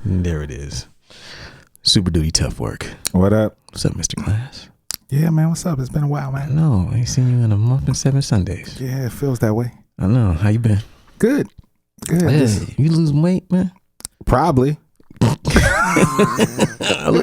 There it is. Super duty tough work. What up? What's up, Mr. Glass? Yeah, man. What's up? It's been a while, I man. know. I ain't seen you in a month and 7 Sundays. Yeah, it feels that way. I know. How you been? Good. Hey, you losing weight, man? Probably. I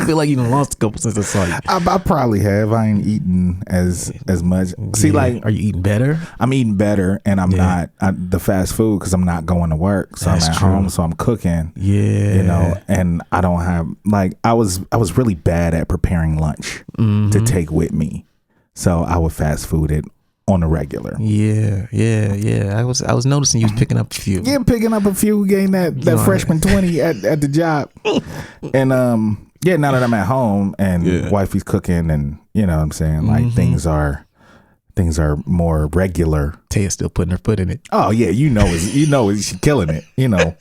feel like you done lost a couple since I saw you. I probably have. I ain't eating as much. See, like, are you eating better? I'm eating better, and I'm not the fast food because I'm not going to work. So That's I'm at true. home, so I'm cooking. Yeah, you know, and I don't have like I was really bad at preparing lunch to take with me, so I would fast food it on the regular. Yeah. I was noticing you was picking up a few. Yeah, picking up a few, getting that freshman 20 at the job, and now that I'm at home and wifey's cooking, and you know what I'm saying, like things are more regular. Taya's still putting her foot in it. Oh yeah, she's killing it. You know,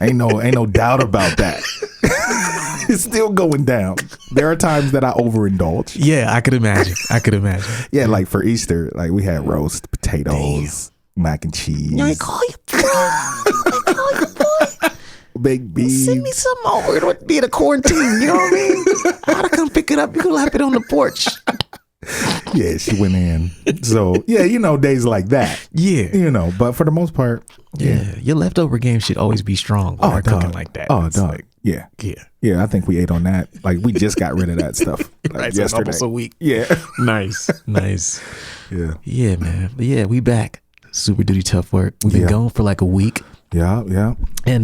ain't no doubt about that. It's still going down. There are times that I overindulge. Yeah, I could imagine. Yeah, like for Easter, like we had roast potatoes, mac and cheese. You ain't call your boy. Baked beans. Send me some more. It would be in a quarantine. You know what I mean? I gotta come pick it up. You can lap it on the porch. Yeah, she went in. So yeah, days like that. Yeah, but for the most part, yeah. Your leftover game should always be strong. Oh, cooking dog. like that. Oh, It's dog. like, Yeah. yeah. I think we ate on that. Like we just got rid of that stuff Right, so it's yesterday. almost a week. Yeah. Nice. Yeah, Man. But yeah, we back. Super duty tough work. We've been going for like a week. Yeah. And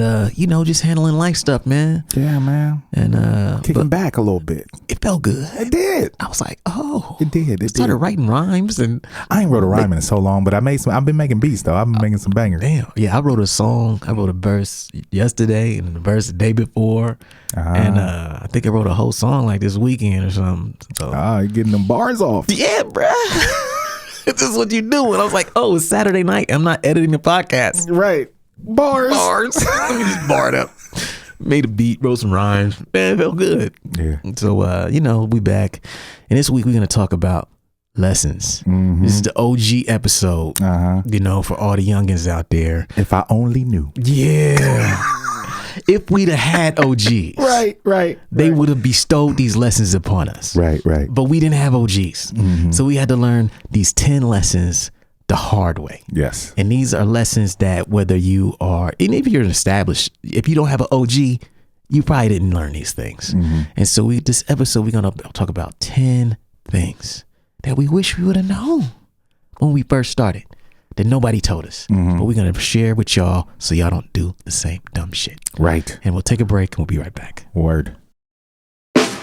just handling life stuff, man. Yeah, man. And Kicking back a little bit. it felt good. It did. I was like, oh. It did. It Started did. writing rhymes and I ain't wrote a rhyme in so long, but I've been making beats though. I've been making some bangers. damn. Yeah, I wrote a song. I wrote a verse yesterday and a verse the day before. And I think I wrote a whole song like this weekend or something. So You're getting them bars off. yeah, bruh. This is what you do. And I was like, oh, it's Saturday night. I'm not editing the podcast. Right. Bars. Let me just bar it up. Made a beat, wrote some rhymes. Man, it felt good. Yeah. So, we back. And this week we're going to talk about lessons. This is the OG episode, for all the youngins out there. If I only knew. Yeah. If we'd have had OGs. Right. They would have bestowed these lessons upon us. Right. But we didn't have OGs. So we had to learn these 10 lessons the hard way. Yes. And these are lessons that whether you are, and if you're established, if you don't have an OG, you probably didn't learn these things. And so this episode, we're going to talk about 10 things that we wish we would have known when we first started that nobody told us. But we're going to share with y'all so y'all don't do the same dumb shit. Right. And we'll take a break and we'll be right back. Word.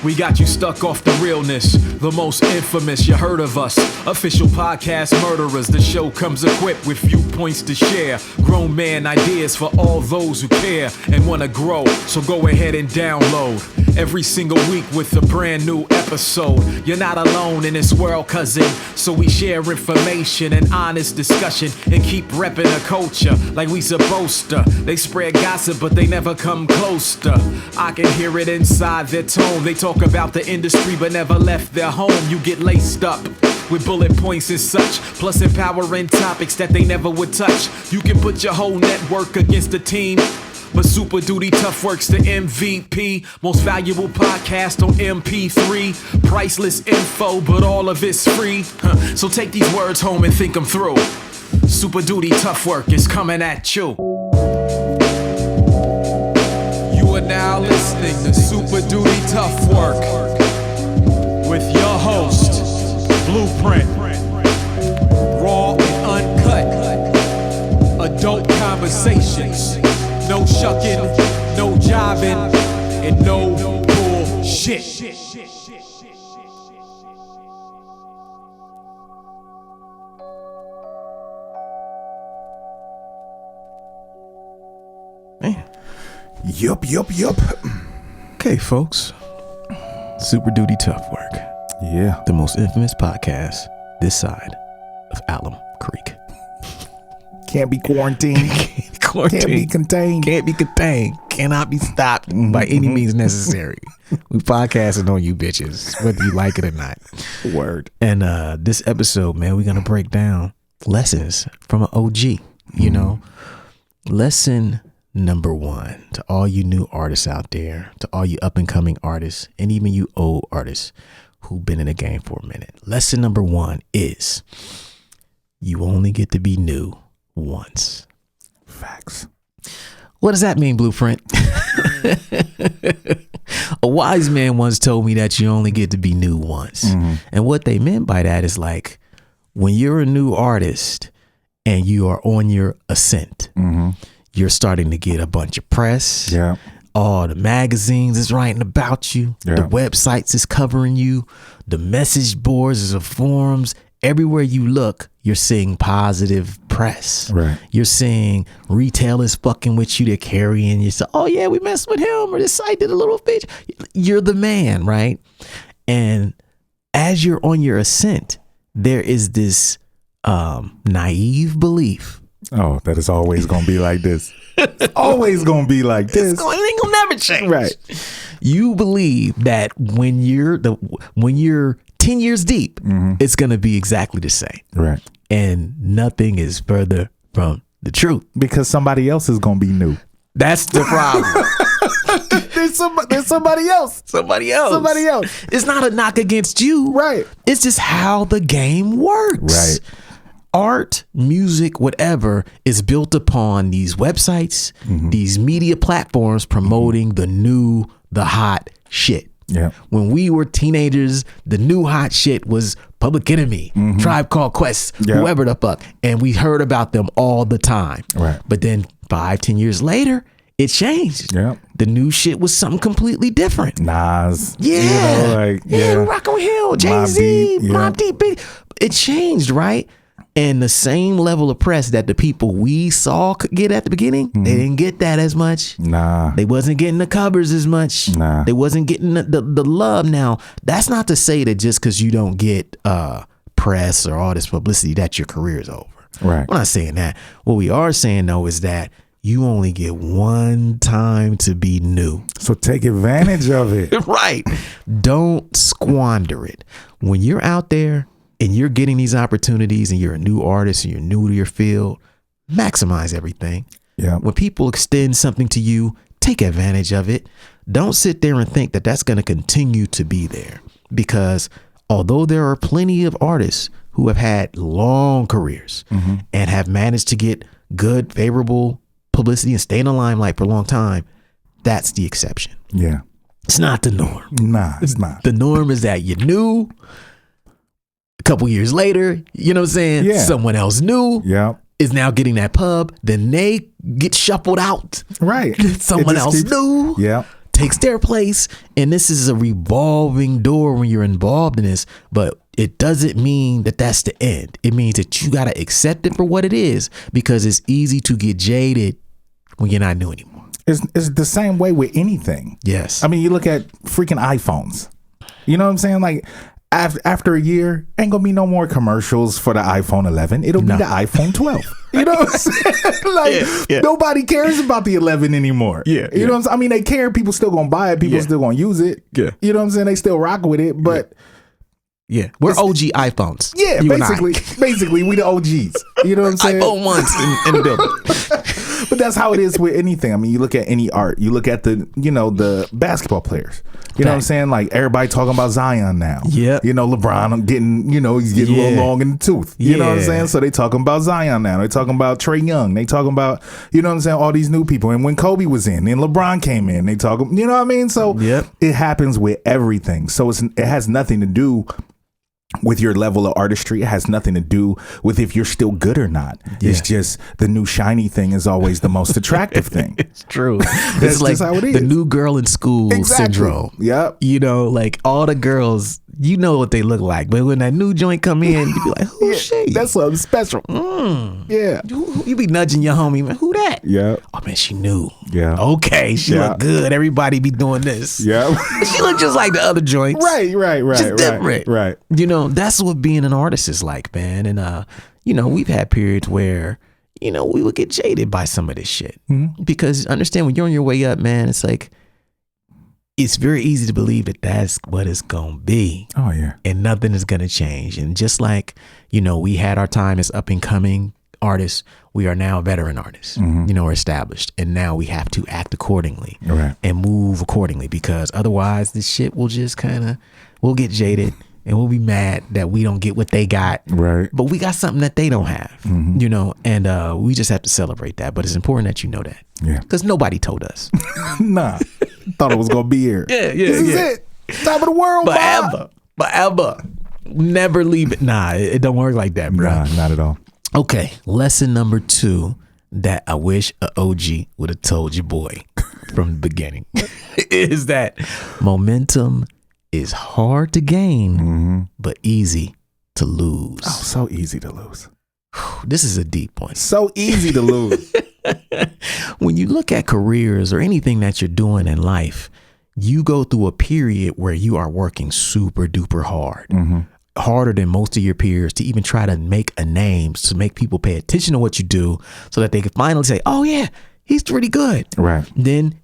We got you stuck off the realness, the most infamous, you heard of us. Official podcast murderers, the show comes equipped with viewpoints to share. Grown man ideas for all those who care and wanna grow, so go ahead and download. Every single week with a brand new episode. You're not alone in this world, cousin, so we share information and honest discussion and keep repping the culture like we supposed to. They spread gossip, but they never come close to. I can hear it inside their tone. They talk about the industry but never left their home. You get laced up with bullet points and such, plus empowering topics that they never would touch. You can put your whole network against the team, but Super Duty Tough Work's the MVP. Most valuable podcast on MP3. Priceless info, but all of it's free. So take these words home and think them through. Super Duty Tough Work is coming at you. You are now listening to Super Duty Tough Work with your host, Blueprint. Raw and uncut. Adult conversations. No shucking, no jiving, and no bullshit. Man. Yup. Okay, folks. Super Duty Tough Work. Yeah. The most infamous podcast this side of Alum Creek. Can't be quarantined. Can't be contained. Can't be contained. Cannot be stopped by any means necessary. We podcasting on you bitches, whether you like it or not. Word. And this episode, man, we're going to break down lessons from an OG, you know. Lesson number one, to all you new artists out there, to all you up and coming artists, and even you old artists who've been in the game for a minute. Lesson number one is you only get to be new once. Facts. What does that mean, Blueprint? A wise man once told me that you only get to be new once. And what they meant by that is like when you're a new artist and you are on your ascent, you're starting to get a bunch of press. Yeah. All the magazines is writing about you. Yeah. The websites is covering you. The message boards, the forums, everywhere you look, you're seeing positive press. Right. You're seeing retailers fucking with you. They're carrying you. So, oh yeah, we messed with him, or this site did a little bitch. You're the man, right? And as you're on your ascent, there is this naive belief. Oh, that is always gonna be like this. It's always gonna be like this. It ain't gonna never change. Right. You believe that when you're 10 years deep, it's gonna be exactly the same. Right. And nothing is further from the truth. Because somebody else is gonna be new. That's the problem. There's somebody else. Somebody else. Somebody else. It's not a knock against you. Right. It's just how the game works. Right. Art, music, whatever is built upon these websites, these media platforms promoting the new, the hot shit. Yeah. When we were teenagers, the new hot shit was Public Enemy, Tribe Called Quest, whoever the fuck. And we heard about them all the time. Right. But then 5-10 years later, it changed. Yeah. The new shit was something completely different. Nas. Yeah. You know, like, yeah. Rockin' with Hill, Jay-Z, Mobb Deep. Big. It changed, right? And the same level of press that the people we saw could get at the beginning, they didn't get that as much. Nah. They wasn't getting the covers as much. Nah. They wasn't getting the love. Now, that's not to say that just because you don't get press or all this publicity that your career is over. Right. We're not saying that. What we are saying, though, is that you only get one time to be new. So take advantage of it. Right. Don't squander it. When you're out there and you're getting these opportunities and you're a new artist and you're new to your field, maximize everything. Yeah. When people extend something to you, take advantage of it. Don't sit there and think that that's going to continue to be there, because although there are plenty of artists who have had long careers and have managed to get good, favorable publicity and stay in the limelight for a long time, that's the exception. Yeah. It's not the norm. Nah, it's not. The norm is that you're new. A couple years later, you know what I'm saying? Yeah. Someone else new is now getting that pub. Then they get shuffled out. Right. Someone else new takes their place. And this is a revolving door when you're involved in this. But it doesn't mean that that's the end. It means that you got to accept it for what it is, because it's easy to get jaded when you're not new anymore. It's the same way with anything. Yes. I mean, you look at freaking iPhones. You know what I'm saying? Like, after a year, ain't gonna be no more commercials for the iPhone 11. It'll be the iPhone 12. You know what I'm saying? Like, nobody cares about the 11 anymore. Yeah. You know what I'm saying? I mean, they care. People still gonna buy it. People still gonna use it. Yeah. You know what I'm saying? They still rock with it, but yeah, we're OG iPhones. Yeah, basically, we the OGs. You know what I'm saying? iPhone ones in the building. But that's how it is with anything. I mean, you look at any art. You look at the basketball players. You know what I'm saying? Like, everybody talking about Zion now. Yeah. You know, LeBron getting, he's getting a little long in the tooth. You know what I'm saying? So they talking about Zion now. They talking about Trae Young. They talking about, you know what I'm saying, all these new people. And when Kobe was in, and LeBron came in, they talking, you know what I mean? So it happens with everything. So it has nothing to do with your level of artistry. It has nothing to do with if you're still good or not. It's just the new shiny thing is always the most attractive thing. It's true. It's like how it is. The new girl in school syndrome. Yep. You know, like all the girls, you know what they look like, but when that new joint come in, you be like, who's she? That's something special. Yeah. You be nudging your homie, man. Who that? Yeah. Oh man, she knew. Yeah. Okay, she look good. Everybody be doing this. Yeah. She look just like the other joints. Right. Just different. Right. You know, that's what being an artist is like, man. And we've had periods where, we would get jaded by some of this shit. Because understand, when you're on your way up, man, it's like, it's very easy to believe that that's what it's going to be. Oh, yeah. And nothing is going to change. And just like, we had our time as up and coming artists, we are now veteran artists, or established. And now we have to act accordingly and move accordingly, because otherwise this shit will just we'll get jaded and we'll be mad that we don't get what they got. Right. But we got something that they don't have, and we just have to celebrate that. But it's important that you know that. Yeah. Because nobody told us. Nah. Thought it was going to be here. Yeah. This is it. Top of the world, Forever. Never leave it. Nah, it don't work like that, bro. Nah, not at all. Okay, lesson number 2 that I wish a OG would have told your boy from the beginning is that momentum is hard to gain, but easy to lose. Oh, so easy to lose. This is a deep one. So easy to lose. When you look at careers or anything that you're doing in life, you go through a period where you are working super duper hard. Harder than most of your peers to even try to make a name, to make people pay attention to what you do so that they can finally say, oh yeah, he's pretty good. Right. Then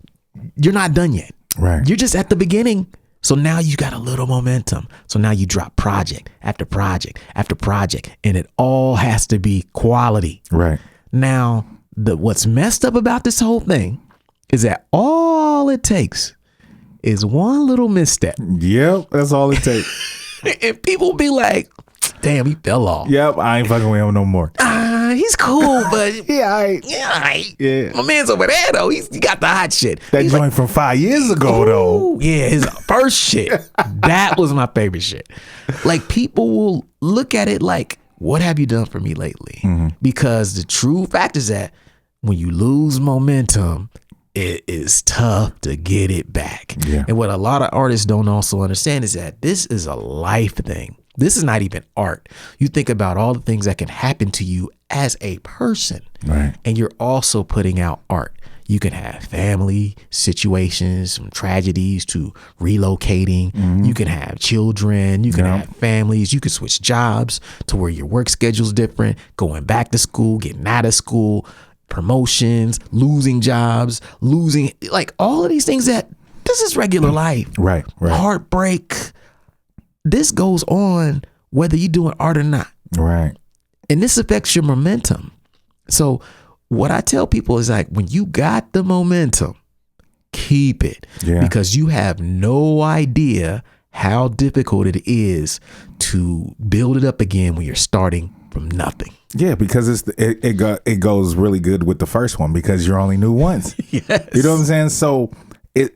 you're not done yet. Right. You're just at the beginning. So now you got a little momentum. So now you drop project after project after project, and it all has to be quality. Right. Now, what's messed up about this whole thing is that all it takes is one little misstep. Yep, that's all it takes. And people be like, damn, he fell off. Yep, I ain't fucking with him no more. He's cool, but yeah. My man's over there though. He got the hot shit. That joint from 5 years ago though. Yeah, his first shit. That was my favorite shit. Like, people will look at it like, what have you done for me lately? Because the true fact is that when you lose momentum, it is tough to get it back. Yeah. And what a lot of artists don't also understand is that this is a life thing. This is not even art. You think about all the things that can happen to you as a person. Right. And you're also putting out art. You can have family situations, from tragedies to relocating. You can have children. You can have families. You can switch jobs to where your work schedule's different, going back to school, getting out of school, promotions, losing jobs, like all of these things that this is regular life. Right. Heartbreak. This goes on whether you're doing art or not. Right. And this affects your momentum. So what I tell people is, like, when you got the momentum, keep it. Yeah. Because you have no idea how difficult it is to build it up again when you're starting from nothing. Yeah, because it goes really good with the first one because you're only new once. Yes. You know what I'm saying? So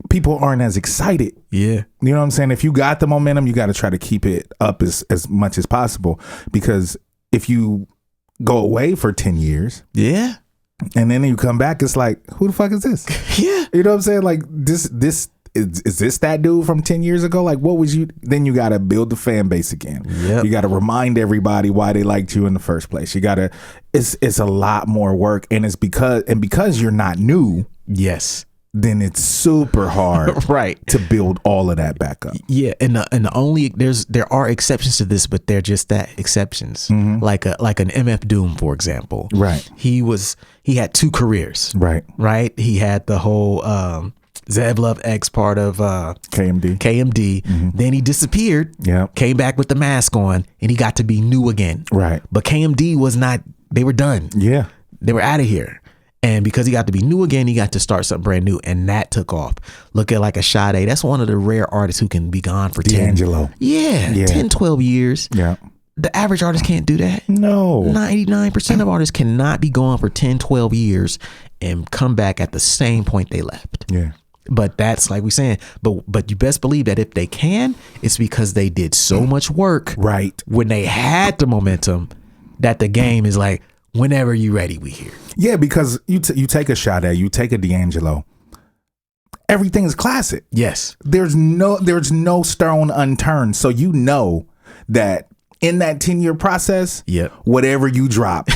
people aren't as excited. Yeah. You know what I'm saying? If you got the momentum, you got to try to keep it up as much as possible, because if you go away for 10 years. Yeah. And then you come back, it's like, who the fuck is this? Yeah. You know what I'm saying? Like, this is this that dude from 10 years ago? Like, what was you? Then you got to build the fan base again. Yep. You got to remind everybody why they liked you in the first place. You got to, it's a lot more work. And it's because you're not new. Yes. Then it's super hard right. to build all of that back up. Yeah. And the only, there are exceptions to this, but they're just that, exceptions. Like an MF Doom, for example. Right. He had 2 careers. Right. Right. He had the whole, Zev Love X part of KMD. Then he disappeared. Yeah. Came back with the mask on, and he got to be new again. Right. But KMD was not. They were done. Yeah. They were out of here. And because he got to be new again, he got to start something brand new, and that took off. Look at like a Sade. That's one of the rare artists who can be gone for D'Angelo. 10, 12 years. Yeah. The average artist can't do that. No. 99% of artists cannot be gone for 10, 12 years and come back at the same point they left. Yeah. But that's like we saying, but you best believe that if they can, it's because they did so much work right when they had the momentum that the game is like, whenever you ready, we here. Yeah, because you take a Sade, you take a D'Angelo, everything is classic. Yes. There's no stone unturned. So you know that in that 10-year process, whatever you drop,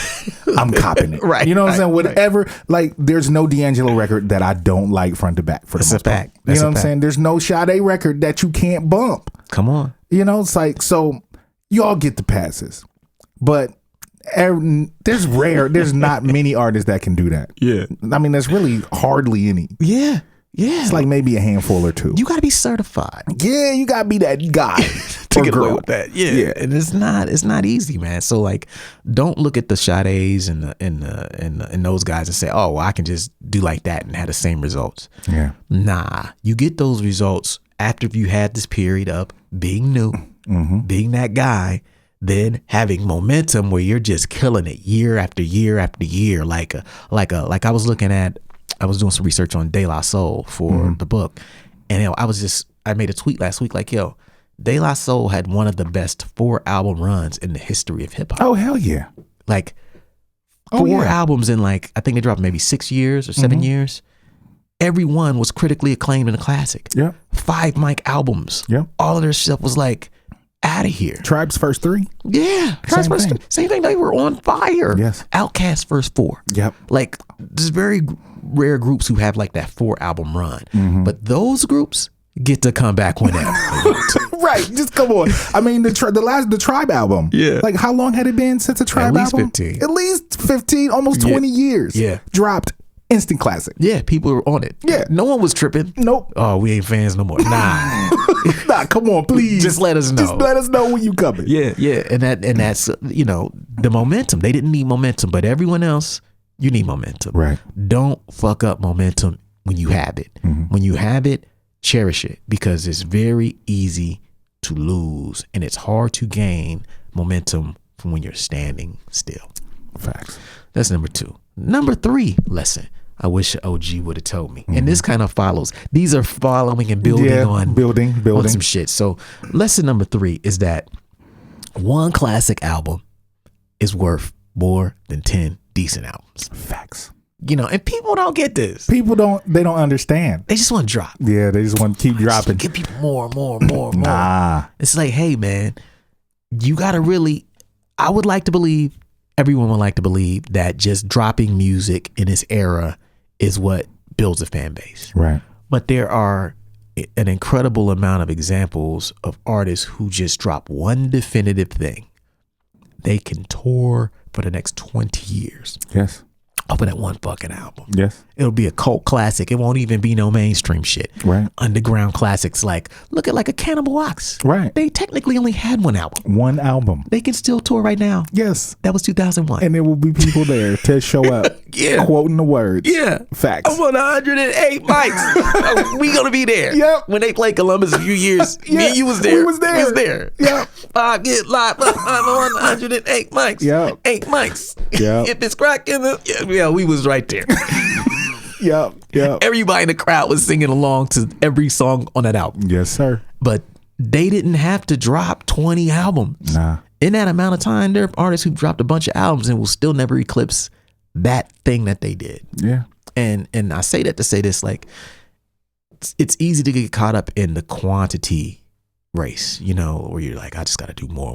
I'm copping it. Right. You know what I'm saying? Whatever, like, there's no D'Angelo record that I don't like front to back for the most part. You know what I'm saying? There's no Sade record that you can't bump. Come on. You know, it's like, so y'all get the passes. But there's not many artists that can do that. Yeah. I mean, there's really hardly any. Yeah. Yeah. It's like maybe a handful or two. You got to be certified. Yeah, you got to be that guy to or get away girl with that. Yeah. And it's not easy, man. So like, don't look at the Sade's and those guys and say, oh, well, I can just do like that and have the same results. Yeah. Nah, you get those results after you had this period of being new, being that guy, then having momentum where you're just killing it year after year after year. Like I was doing some research on De La Soul for the book, and I made a tweet last week like, yo, De La Soul had one of the best 4 album runs in the history of hip hop. Oh hell yeah! Like 4 albums in like, I think they dropped maybe 6 years or 7 years. Every one was critically acclaimed and a classic. Yeah. 5 mic albums. Yeah. All of their stuff was like out of here. Tribe's first 3. Yeah. Tribe's first 3. Same thing. They were on fire. Yes. Outkast first 4. Yep. Like, there's very rare groups who have like that 4 album run, but those groups get to come back whenever. Right, just come on. I mean, the Tribe album. Yeah. Like, how long had it been since the Tribe album? 15. At least 15, almost 20 years. Yeah. Dropped. Instant classic. Yeah, people were on it. Yeah. No one was tripping. Nope. Oh, we ain't fans no more. Nah. Nah, come on, please. Just let us know. Just let us know when you coming. Yeah. And that's the momentum. They didn't need momentum, but everyone else, you need momentum. Right. Don't fuck up momentum when you have it. When you have it, cherish it, because it's very easy to lose and it's hard to gain momentum from when you're standing still. Facts. That's number 2. Number 3 lesson I wish OG would have told me. And this kind of follows. These are following and building on building some shit. So lesson number 3 is that one classic album is worth more than 10 decent albums. Facts. And people don't get this. People don't understand. They just want to drop. Yeah, they just want to keep dropping. Give people more. Nah. It's like, hey man, you gotta really, I would like to believe, everyone would like to believe that just dropping music in this era is what builds a fan base. Right. But there are an incredible amount of examples of artists who just drop one definitive thing. They can tour for the next 20 years. Yes. Off of that one fucking album. Yes. It'll be a cult classic. It won't even be no mainstream shit. Right. Underground classics look at like a Cannibal Ox. Right. They technically only had one album. One album. They can still tour right now. Yes. That was 2001. And there will be people there to show up. Yeah. Quoting the words. Yeah. Facts. I'm on 108 mics. We gonna be there. Yep. When they play Columbus a few years, me and you was there. We was there. We was there. Yep. I get live. I'm on 108 mics. Yep. 8 mics. Yep. If it's cracking, yeah, we was right there. Yep. Everybody in the crowd was singing along to every song on that album. Yes, sir. But they didn't have to drop 20 albums. Nah. In that amount of time, there are artists who dropped a bunch of albums and will still never eclipse that thing that they did. Yeah. And I say that to say this, like, it's easy to get caught up in the quantity race, where you're like, I just got to do more.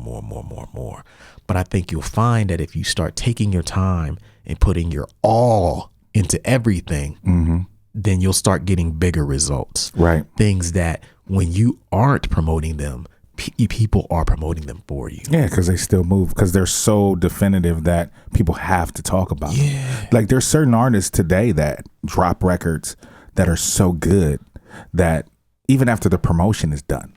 But I think you'll find that if you start taking your time and putting your all into everything, then you'll start getting bigger results. Right. Things that when you aren't promoting them, people are promoting them for you. Yeah, because they still move, because they're so definitive that people have to talk about them. Like, there's certain artists today that drop records that are so good that even after the promotion is done,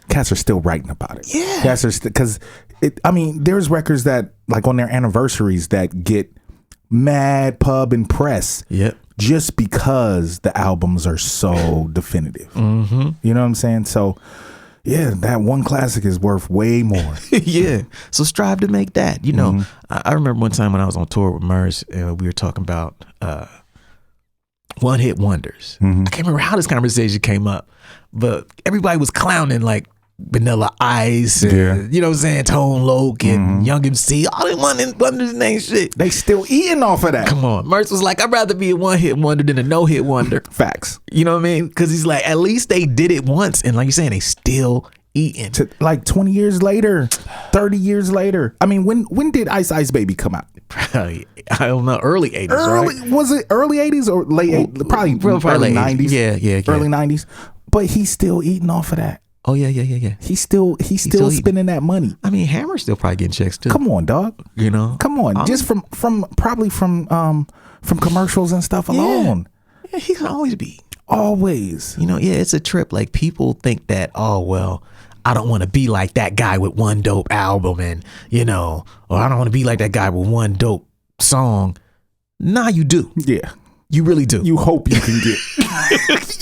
cats are still writing about it. Cats are because there's records that, like, on their anniversaries that get mad pub and press. Just because the albums are so definitive. You know what I'm saying? So yeah, that one classic is worth way more. Yeah. So strive to make that. I remember one time when I was on tour with Murs, we were talking about one hit wonders. I can't remember how this conversation came up, but everybody was clowning like Vanilla Ice, and, you know what I'm saying, Tone Loc and Young MC, all them one wonders name shit. They still eating off of that. Come on. Merce was like, I'd rather be a one hit wonder than a no hit wonder. Facts. You know what I mean? Because he's like, at least they did it once, and like you're saying, they still eating. Like 20 years later, 30 years later. I mean, when did Ice Ice Baby come out? Probably, I don't know, early 80s, right? Was it early 80s or late 80s? Probably early 90s. Yeah. Early 90s. But he's still eating off of that. Oh yeah. He's still spending that money. I mean, Hammer's still probably getting checks too. Come on, dog. Come on. Just from probably from commercials and stuff alone. Yeah, he can always be. Always. You know, yeah, it's a trip. Like people think that, oh, well, I don't want to be like that guy with one dope album and, you know, or I don't want to be like that guy with one dope song. Nah, you do. Yeah. You really do. You hope you can get.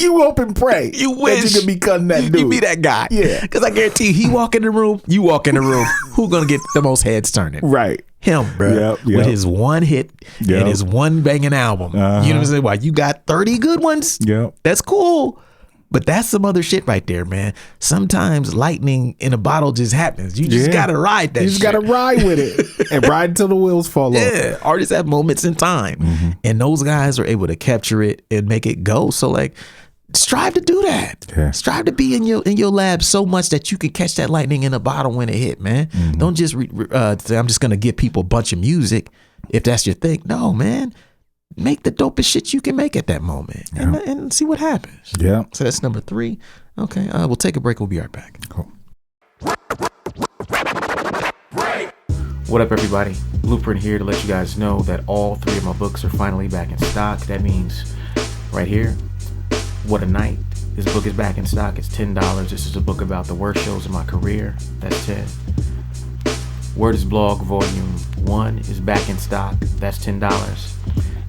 You hope and pray. You wish that you can become that dude. You be that guy. Yeah. Because I guarantee you, he walk in the room, you walk in the room. Who gonna get the most heads turning? Right. Him, bro. Yep. With his one hit and his one banging album. You know what I'm saying? Why you got 30 good ones? Yep. That's cool. But that's some other shit right there, man. Sometimes lightning in a bottle just happens. You just gotta ride that shit. You just gotta ride with it and ride until the wheels fall off. Yeah, artists have moments in time. And those guys are able to capture it and make it go. So like, strive to do that. Yeah. Strive to be in your lab so much that you can catch that lightning in a bottle when it hit, man. Don't just say, I'm just gonna give people a bunch of music if that's your thing. No, man. Make the dopest shit you can make at that moment and see what happens. Yeah. So that's number 3. Okay. We'll take a break. We'll be right back. Cool. What up, everybody? Blueprint here to let you guys know that all 3 of my books are finally back in stock. That means right here, What a Night. This book is back in stock. It's $10. This is a book about the worst shows in my career. That's 10. Word is Blog Volume 1 is back in stock. That's $10.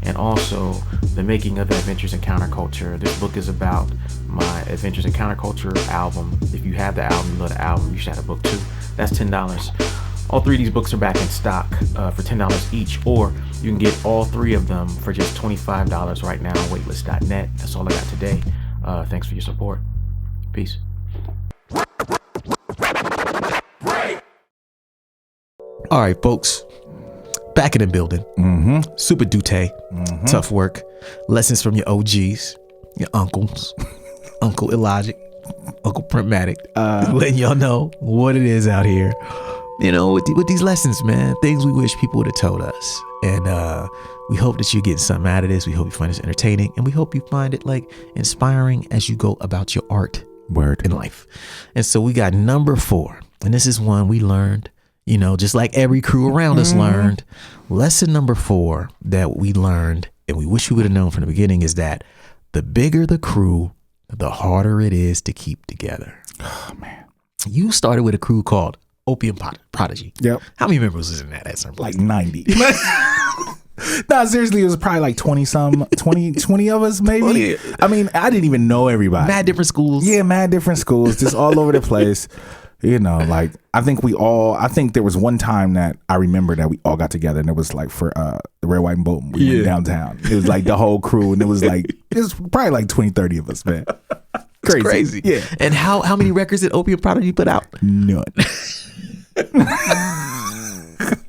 And also The Making of Adventures in Counterculture. This book is about my Adventures in Counterculture album. If you have the album, you love the album, you should have a book too. That's $10. All 3 of these books are back in stock for $10 each, or you can get all 3 of them for just $25 right now on waitlist.net. That's all I got today. Thanks for your support. Peace. All right, folks. Back in the building. Super Dute. Tough work. Lessons from your OGs, your uncles, Uncle Illogic, Uncle Printmatic. Letting y'all know what it is out here. You know, with these lessons, man, things we wish people would have told us. And we hope that you're getting something out of this. We hope you find this entertaining, and we hope you find it like inspiring as you go about your art in life. And so we got number 4, and this is one we learned, you know, just like every crew around us learned. Lesson number 4 that we learned, and we wish we would have known from the beginning, is that the bigger the crew, the harder it is to keep together. Oh, man. You started with a crew called Opium Prodigy. Yep. How many members was in that at some point? Like 90. No, seriously, it was probably like 20 of us, maybe. 20. I mean, I didn't even know everybody. Mad different schools. Yeah, mad different schools, just all over the place. You know, like I think there was one time that I remember that we all got together, and it was like for the Red, White, and Bolton. We went downtown. It was like the whole crew, and it was probably like 20, 30 of us, man. Crazy. Yeah. And how many records did Opium Prodigy put out? None.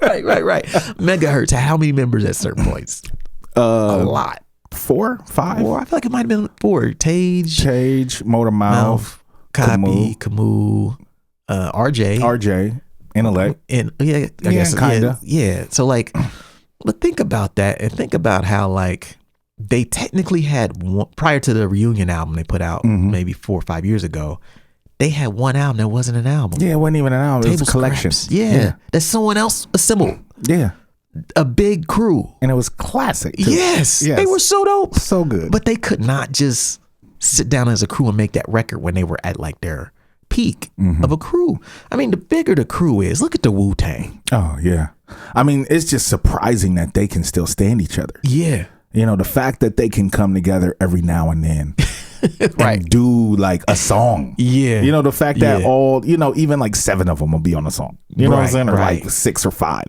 Right. Megahertz. How many members at certain points? A lot. 4, 5. 4. I feel like it might have been 4. Tage, Motor Mouth, Copy, Camus, RJ, Intellect, and I guess kinda. Yeah. So like, but think about that, and think about how like they technically had one, prior to the reunion album they put out maybe 4 or 5 years ago. They had one album that wasn't an album. Yeah, it wasn't even an album. It was a collection. Yeah, that someone else assembled. Yeah. A big crew. And it was classic too. Yes. They were so dope. So good. But they could not just sit down as a crew and make that record when they were at like their peak of a crew. I mean, the bigger the crew is, look at the Wu-Tang. Oh, yeah. I mean, it's just surprising that they can still stand each other. Yeah. You know, the fact that they can come together every now and then right. and do like a song. Yeah. You know, the fact that all, you know, even like 7 of them will be on a song. You know what I'm saying? Or like 6 or 5.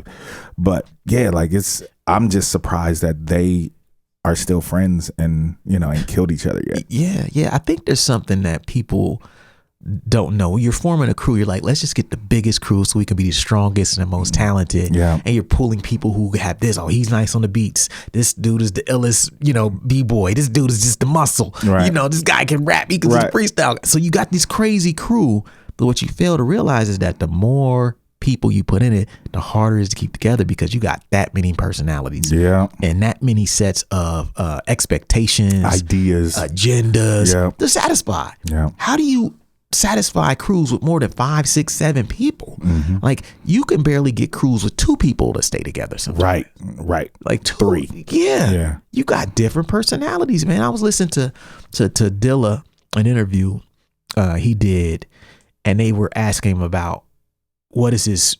But yeah, like I'm just surprised that they are still friends and, you know, ain't killed each other yet. Yeah. I think there's something that people don't know. You're forming a crew. You're like, let's just get the biggest crew so we can be the strongest and the most talented. Yeah. And you're pulling people who have this. Oh, he's nice on the beats. This dude is the illest, you know, B-boy. This dude is just the muscle. Right. You know, this guy can rap. He can just freestyle. So you got this crazy crew. But what you fail to realize is that the more people you put in it, the harder it is to keep together because you got that many personalities. Yeah. And that many sets of expectations, ideas, agendas to satisfy. Yeah. How do you satisfy crews with more than 5, 6, 7 people? Like you can barely get crews with 2 people to stay together sometimes. Right. Like 2. 3. Yeah. You got different personalities, man. I was listening to Dilla, an interview he did, and they were asking him about what is his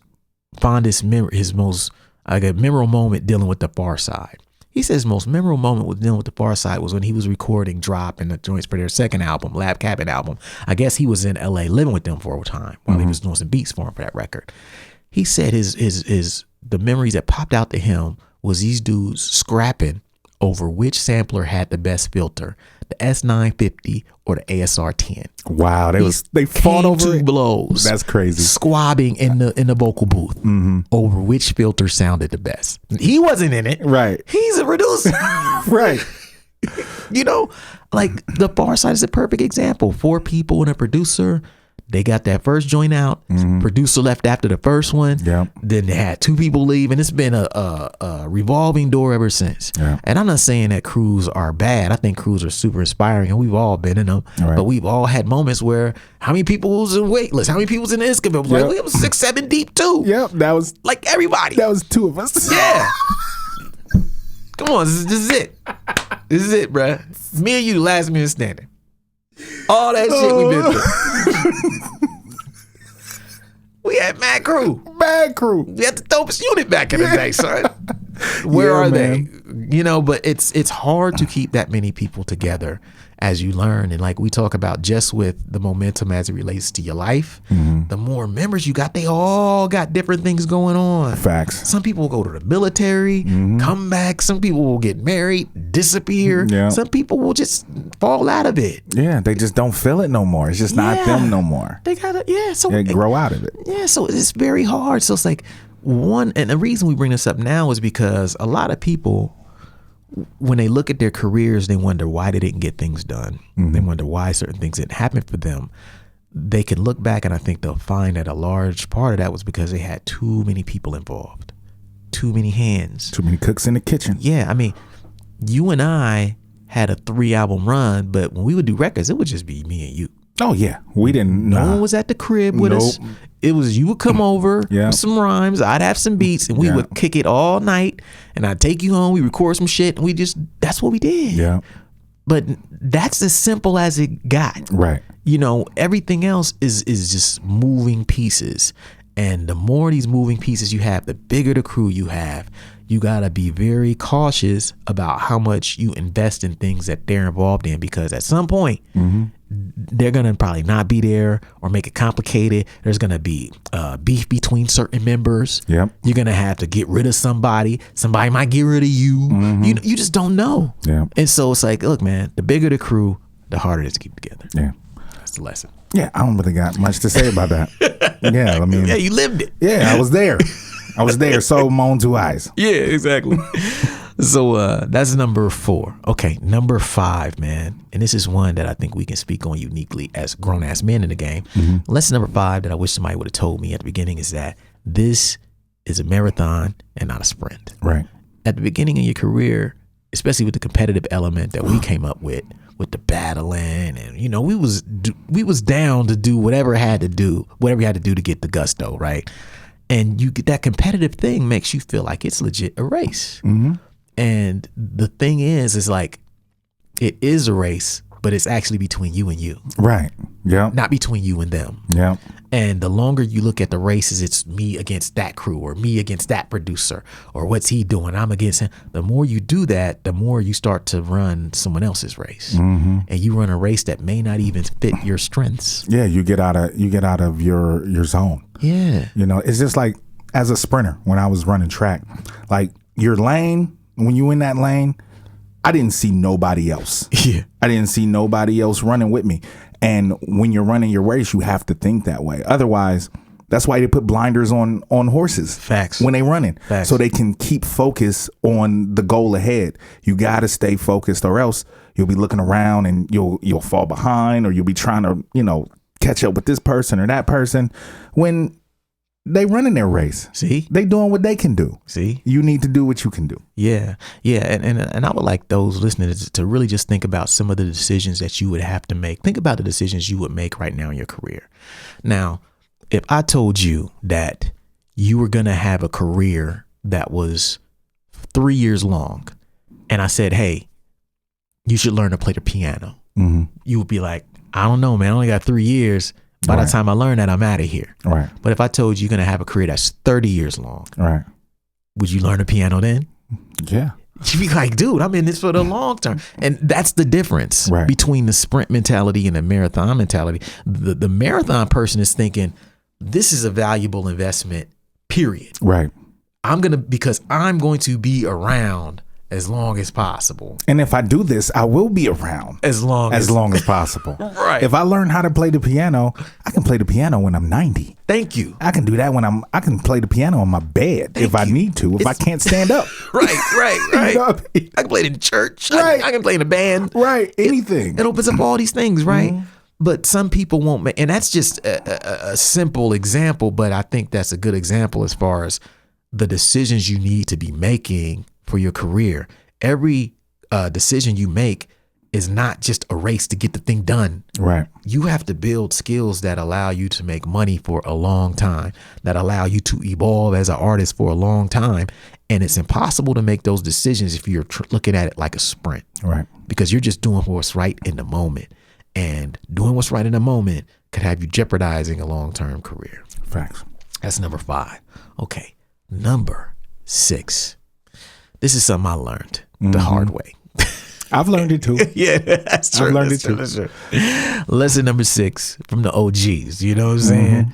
fondest memory, his most memorable moment dealing with the Far Side. He says his most memorable moment with dealing with the Far Side was when he was recording Drop and the joints for their second album, Lab Cabin album. I guess he was in LA living with them for a time while he was doing some beats for him for that record. He said the memories that popped out to him was these dudes scrapping over which sampler had the best filter, the S950 or the ASR 10. Wow, they fought over it. Blows. That's crazy. Squabbing in the vocal booth over which filter sounded the best. He wasn't in it. Right. He's a producer. Right. You know, like the Far Side is a perfect example. 4 people and a producer. They got that first joint out. Producer left after the first one. Yeah. Then they had 2 people leave, and it's been a revolving door ever since. Yeah. And I'm not saying that crews are bad. I think crews are super inspiring, and we've all been in them. Right. But we've all had moments where how many people was in waitlist? How many people was in the Escoville? Like we was 6, 7 deep too. Yep. That was like everybody. That was 2 of us. Yeah. Come on, this is it. This is it, bruh. Me and you, last man standing. All that shit we've been through. We had mad crew. We had the dopest unit back in the day, son. Where are they? You know, but it's hard to keep that many people together as you learn. And like we talk about just with the momentum as it relates to your life, the more members you got, they all got different things going on. Facts. Some people will go to the military, come back. Some people will get married, disappear. Yeah. Some people will just fall out of it. Yeah, they just don't feel it no more. It's just not them no more. They gotta, so they grow out of it. Yeah, so it's very hard. So it's like and the reason we bring this up now is because a lot of people, when they look at their careers, they wonder why they didn't get things done. They wonder why certain things didn't happen for them. They can look back and I think they'll find that a large part of that was because they had too many people involved, too many hands, too many cooks in the kitchen. Yeah, I mean, you and I had a 3-album run, but when we would do records, it would just be me and you. Oh yeah, we didn't. No one was at the crib with us. It was you would come over with some rhymes, I'd have some beats, and we would kick it all night. And I'd take you home, we record some shit, and that's what we did. Yeah. But that's as simple as it got. Right. You know, everything else is just moving pieces. And the more these moving pieces you have, the bigger the crew you have. You got to be very cautious about how much you invest in things that they're involved in, because at some point, they're going to probably not be there or make it complicated. There's going to be beef between certain members. Yep. You're going to have to get rid of somebody. Somebody might get rid of you. You just don't know. Yeah. And so it's like, look, man, the bigger the crew, the harder it is to keep together. Yeah. That's the lesson. Yeah, I don't really got much to say about that. Yeah, I mean. Yeah, you lived it. Yeah, I was there. So my own 2 eyes. Yeah, exactly. So that's number 4. Okay, number 5, man. And this is one that I think we can speak on uniquely as grown-ass men in the game. Lesson number 5 that I wish somebody would have told me at the beginning is that this is a marathon and not a sprint. Right. At the beginning of your career, especially with the competitive element that we came up with the battling, and you know, we was down to do whatever you had to do to get the gusto, right? And you get that competitive thing makes you feel like it's legit a race. And the thing is like, it is a race, but it's actually between you and you. Right. Yeah. Not between you and them. Yeah. And the longer you look at the races, it's me against that crew or me against that producer or what's he doing? I'm against him. The more you do that, the more you start to run someone else's race. And you run a race that may not even fit your strengths. Yeah. You get out of your zone. Yeah. You know, it's just like as a sprinter, when I was running track, like your lane, when you in that lane, I didn't see nobody else. Yeah. I didn't see nobody else running with me. And when you're running your race, you have to think that way. Otherwise, that's why they put blinders on horses. Facts. When they running. Facts. So they can keep focus on the goal ahead. You got to stay focused, or else you'll be looking around and you'll fall behind, or you'll be trying to, catch up with this person or that person when they running their race. See, they doing what they can do. See, you need to do what you can do. Yeah. Yeah. And I would like those listening to really just think about some of the decisions that you would have to make. Think about the decisions you would make right now in your career. Now, if I told you that you were going to have a career that was 3 years long, and I said, hey, you should learn to play the piano, you would be like, I don't know, man. I only got 3 years. By the time I learn that, I'm out of here. Right. But if I told you you're going to have a career that's 30 years long, right, would you learn the piano then? Yeah. You'd be like, dude, I'm in this for the long term. And that's the difference between the sprint mentality and the marathon mentality. The marathon person is thinking, this is a valuable investment, period. Right. Because I'm going to be around as long as possible. And if I do this, I will be around as long as possible. Right. If I learn how to play the piano, I can play the piano when I'm 90. Thank you. I can do that I can play the piano on my bed if I need to, if I can't stand up. Right. You know what I mean? I can play it in church. Right. I can play in a band. Right. Anything. It opens up all these things, right? But some people won't make, and that's just a simple example, but I think that's a good example as far as the decisions you need to be making for your career. Every decision you make is not just a race to get the thing done. Right. You have to build skills that allow you to make money for a long time, that allow you to evolve as an artist for a long time. And it's impossible to make those decisions if you're looking at it like a sprint. Right. Because you're just doing what's right in the moment. And doing what's right in the moment could have you jeopardizing a long-term career. Facts. That's number 5. Okay. Number 6. This is something I learned the hard way. I've learned it too. Yeah, that's true. I've learned it too. That's true. Lesson number 6 from the OGs. You know what I'm saying?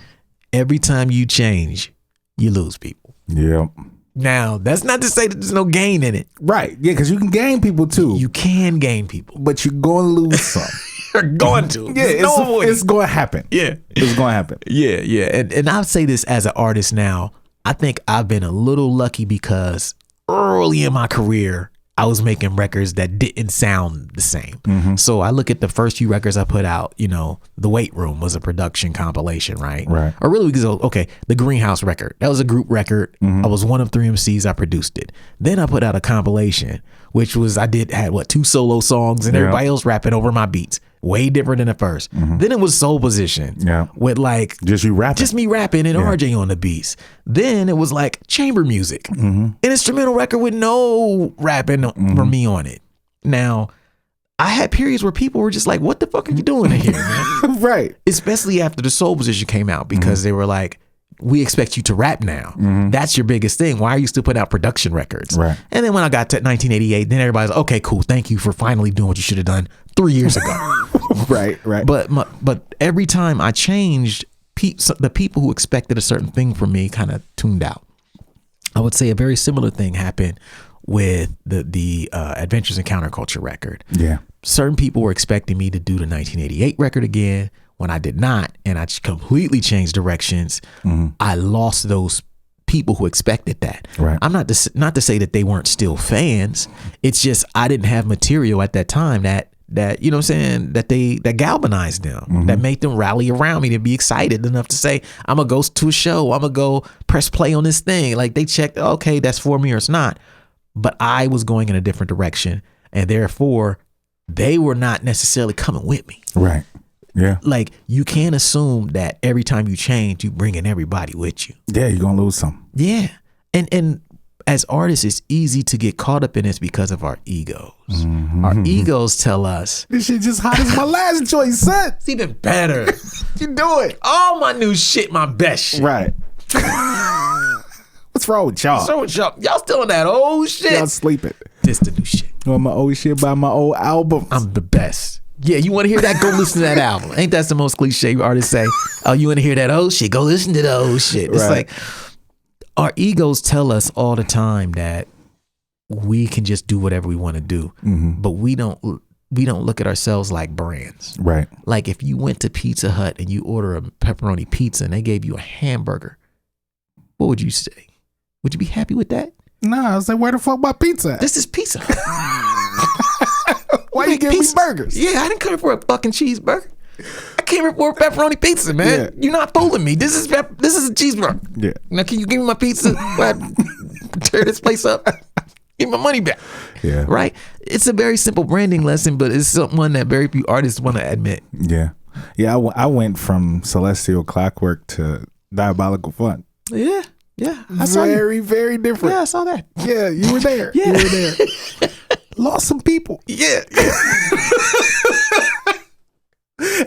Every time you change, you lose people. Yep. Now, that's not to say that there's no gain in it. Right. Yeah, because you can gain people too. You can gain people. But you're going to lose some. You're going to. Yeah, it's going to happen. Yeah. It's going to happen. Yeah, yeah. And I'll say this as an artist now. I think I've been a little lucky because early in my career, I was making records that didn't sound the same. So I look at the first few records I put out, The Weight Room was a production compilation, right? Right. Or really, because, the Greenhouse record, that was a group record. I was one of 3 MCs, I produced it. Then I put out a compilation, which was, had 2 solo songs and everybody else rapping over my beats. Way different than the first. Then it was Soul Position. Yeah. With just you rapping. Just me rapping and RJ on the beats. Then it was like chamber music. An instrumental record with no rapping for me on it. Now, I had periods where people were just like, what the fuck are you doing in here, man? Right. Especially after the Soul Position came out, because they were like, we expect you to rap now. That's your biggest thing. Why are you still putting out production records? Right. And then when I got to 1988, then everybody's like, okay, cool. Thank you for finally doing what you should have done 3 years ago. Right. But every time I changed, the people who expected a certain thing from me kind of tuned out. I would say a very similar thing happened with the Adventures in Counterculture record. Yeah. Certain people were expecting me to do the 1988 record again. When I did not, and I completely changed directions, I lost those people who expected that. Right. I'm not to say that they weren't still fans. It's just I didn't have material at that time that you know what I'm saying, that galvanized them, that made them rally around me to be excited enough to say, I'm gonna go to a show, I'm gonna go press play on this thing. Like they checked, okay, that's for me or it's not. But I was going in a different direction, and therefore they were not necessarily coming with me. Right. Yeah. Like you can't assume that every time you change, you bring in everybody with you. Yeah, you're gonna lose some. Yeah. And as artists, it's easy to get caught up in this because of our egos. Our egos tell us, this shit just hot as my last choice, son. It's even better. You do it. All my new shit, my best shit. Right. What's wrong with y'all? What's wrong with y'all? Y'all still on that old shit? Y'all sleeping. This the new shit. On my old shit by my old albums. I'm the best. Yeah, you want to hear that? Go listen to that album. Ain't that the most cliche artists say? Oh, you want to hear that old shit? Go listen to the old shit. It's like our egos tell us all the time that we can just do whatever we want to do, but we don't look at ourselves like brands. Right. Like if you went to Pizza Hut and you order a pepperoni pizza and they gave you a hamburger, what would you say? Would you be happy with that? No, I was like, where the fuck my pizza at? This is Pizza Hut. Why you give me burgers? Yeah, I didn't come here for a fucking cheeseburger. I came here for a pepperoni pizza, man. Yeah. You're not fooling me. This is a cheeseburger. Yeah. Now can you give me my pizza? Tear this place up. Give my money back. Yeah. Right? It's a very simple branding lesson, but it's one that very few artists want to admit. Yeah. Yeah, I went from Celestial Clockwork to Diabolical Fun. Yeah. I saw Very, very different. Yeah, I saw that. Yeah, you were there. Yeah. You were there. Lost some people. Yeah.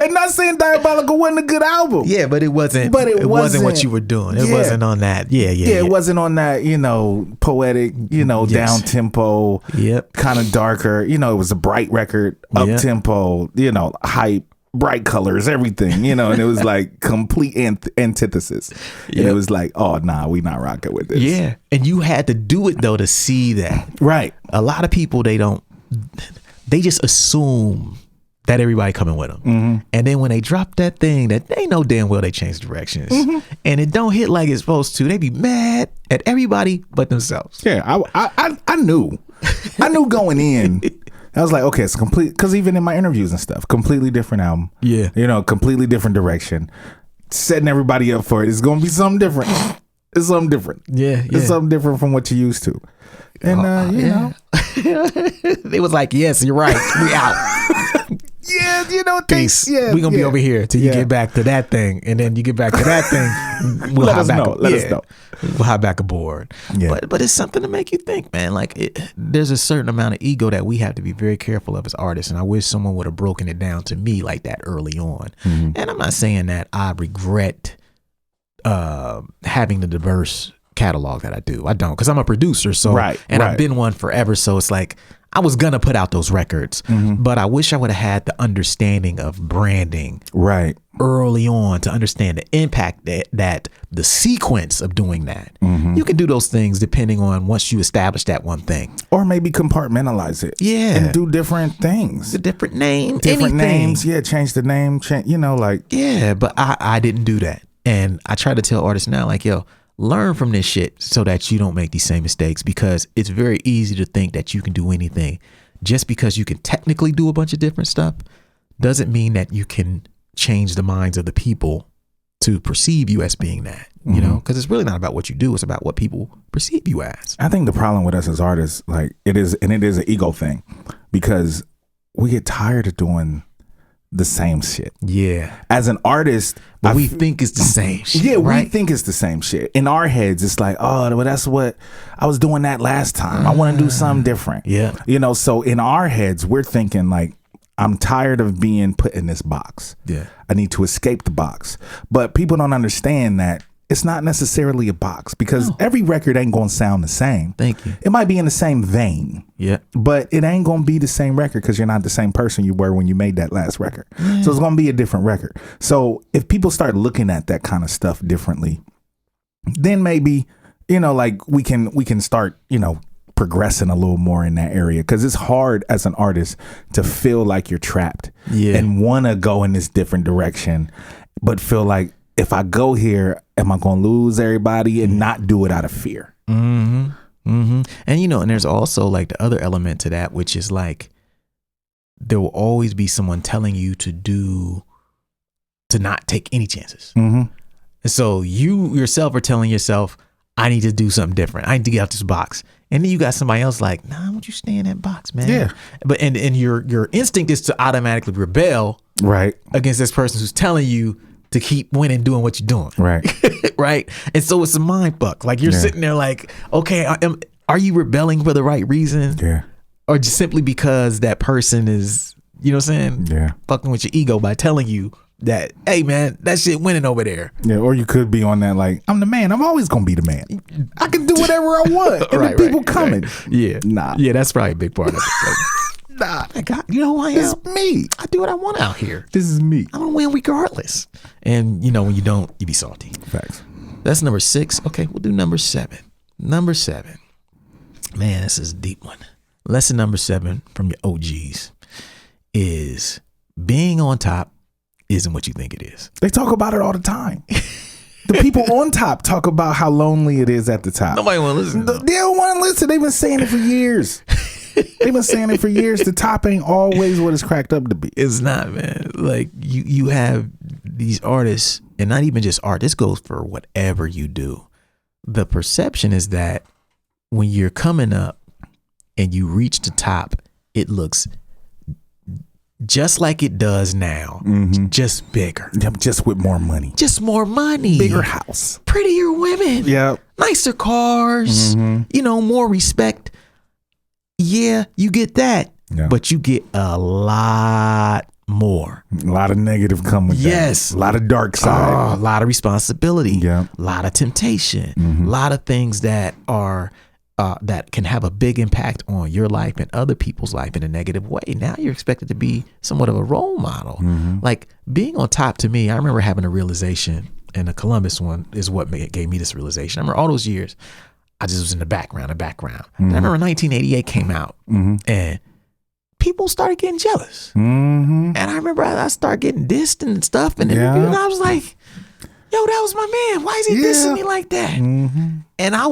And not saying Diabolical wasn't a good album. Yeah, but it wasn't. But it wasn't what you were doing. It wasn't on that. Yeah. It wasn't on that, poetic, down tempo. Yep. Kind of darker. It was a bright record, up tempo, hype, bright colors, everything, and it was like complete antithesis. Yep. And it was like, oh, nah, we not rocking with this. Yeah. And you had to do it though to see that. Right. A lot of people, they just assume that everybody coming with them. Mm-hmm. And then when they drop that thing that they know damn well they changed directions and it don't hit like it's supposed to, they be mad at everybody but themselves. Yeah, I knew. I knew going in. I was like, okay, it's complete, because even in my interviews and stuff, completely different album. Yeah. Completely different direction. Setting everybody up for it. It's going to be something different. It's something different. Yeah. It's something different from what you're used to. And, they was like, yes, you're right. We out. Yeah, peace. We're going to be over here till you get back to that thing. And then you get back to that thing. We'll Let us know. We'll hop back aboard. Yeah. But it's something to make you think, man. Like there's a certain amount of ego that we have to be very careful of as artists. And I wish someone would have broken it down to me like that early on. Mm-hmm. And I'm not saying that I regret having the diverse catalog that I do. I don't, because I'm a producer. So, I've been one forever. So it's like, I was going to put out those records, but I wish I would have had the understanding of branding early on to understand the impact that the sequence of doing that. Mm-hmm. You can do those things depending on once you establish that one thing. Or maybe compartmentalize it. Yeah. And do different things. The different name. Different anything. Names. Yeah, change the name. Yeah, but I didn't do that. And I try to tell artists now, like, yo, learn from this shit so that you don't make these same mistakes, because it's very easy to think that you can do anything. Just because you can technically do a bunch of different stuff doesn't mean that you can change the minds of the people to perceive you as being that, because it's really not about what you do. It's about what people perceive you as. I think the problem with us as artists, like it is an ego thing, because we get tired of doing the same shit. Yeah. As an artist, but we think it's the same shit. Yeah, we think it's the same shit. In our heads, it's like, oh, well, that's what I was doing that last time. I want to do something different. Yeah. So in our heads, we're thinking like, I'm tired of being put in this box. Yeah. I need to escape the box. But people don't understand that it's not necessarily a box, because every record ain't going to sound the same. Thank you. It might be in the same vein. Yeah. But it ain't going to be the same record, because you're not the same person you were when you made that last record. Yeah. So it's going to be a different record. So if people start looking at that kind of stuff differently, then maybe, like we can start, progressing a little more in that area, because it's hard as an artist to feel like you're trapped and want to go in this different direction, but feel like, if I go here, am I going to lose everybody, and not do it out of fear? Mm-hmm. Mm-hmm. And, and there's also like the other element to that, which is like, there will always be someone telling you to not take any chances. Mm-hmm. And so you yourself are telling yourself, I need to do something different. I need to get out this box. And then you got somebody else like, nah, why don't you stay in that box, man? Yeah. But and your instinct is to automatically rebel against this person who's telling you to keep winning, doing what you're doing. Right. Right. And so it's a mind fuck. Like you're sitting there like, okay, are you rebelling for the right reason? Yeah. Or just simply because that person is, you know what I'm saying? Yeah. Fucking with your ego by telling you that, hey man, that shit winning over there. Yeah. Or you could be on that like, I'm the man. I'm always going to be the man. I can do whatever I want. And the people coming. Right. Yeah. Nah. Yeah. That's probably a big part of it. Like, nah, God, you know who I am? This is me. I do what I want out here. This is me. I'm gonna win regardless. And when you don't, you be salty. Facts. That's number 6. Okay, we'll do number 7. Number 7. Man, this is a deep one. Lesson number 7 from your OGs is being on top isn't what you think it is. They talk about it all the time. The people on top talk about how lonely it is at the top. Nobody want to listen. They don't want to listen. They've been saying it for years. They've been saying it for years. The top ain't always what it's cracked up to be. It's not, man. Like you have these artists, and not even just art. This goes for whatever you do. The perception is that when you're coming up and you reach the top, it looks just like it does now, just bigger. Yep, just with more money. Just more money. Bigger house. Prettier women. Yep. Nicer cars. More respect. Yeah, you get that. Yeah. But you get a lot more. A lot of negative come with that. Yes. A lot of dark side. A lot of responsibility. Yeah. A lot of temptation. A lot of things that are that can have a big impact on your life and other people's life in a negative way. Now you're expected to be somewhat of a role model. Like being on top, to me, I remember having a realization, and the Columbus one is what gave me this realization. I remember all those years, I just was in the background. And I remember 1988 came out, and people started getting jealous. And I remember I started getting dissed and stuff, and I was like, yo, that was my man. Why is he dissing me like that? And I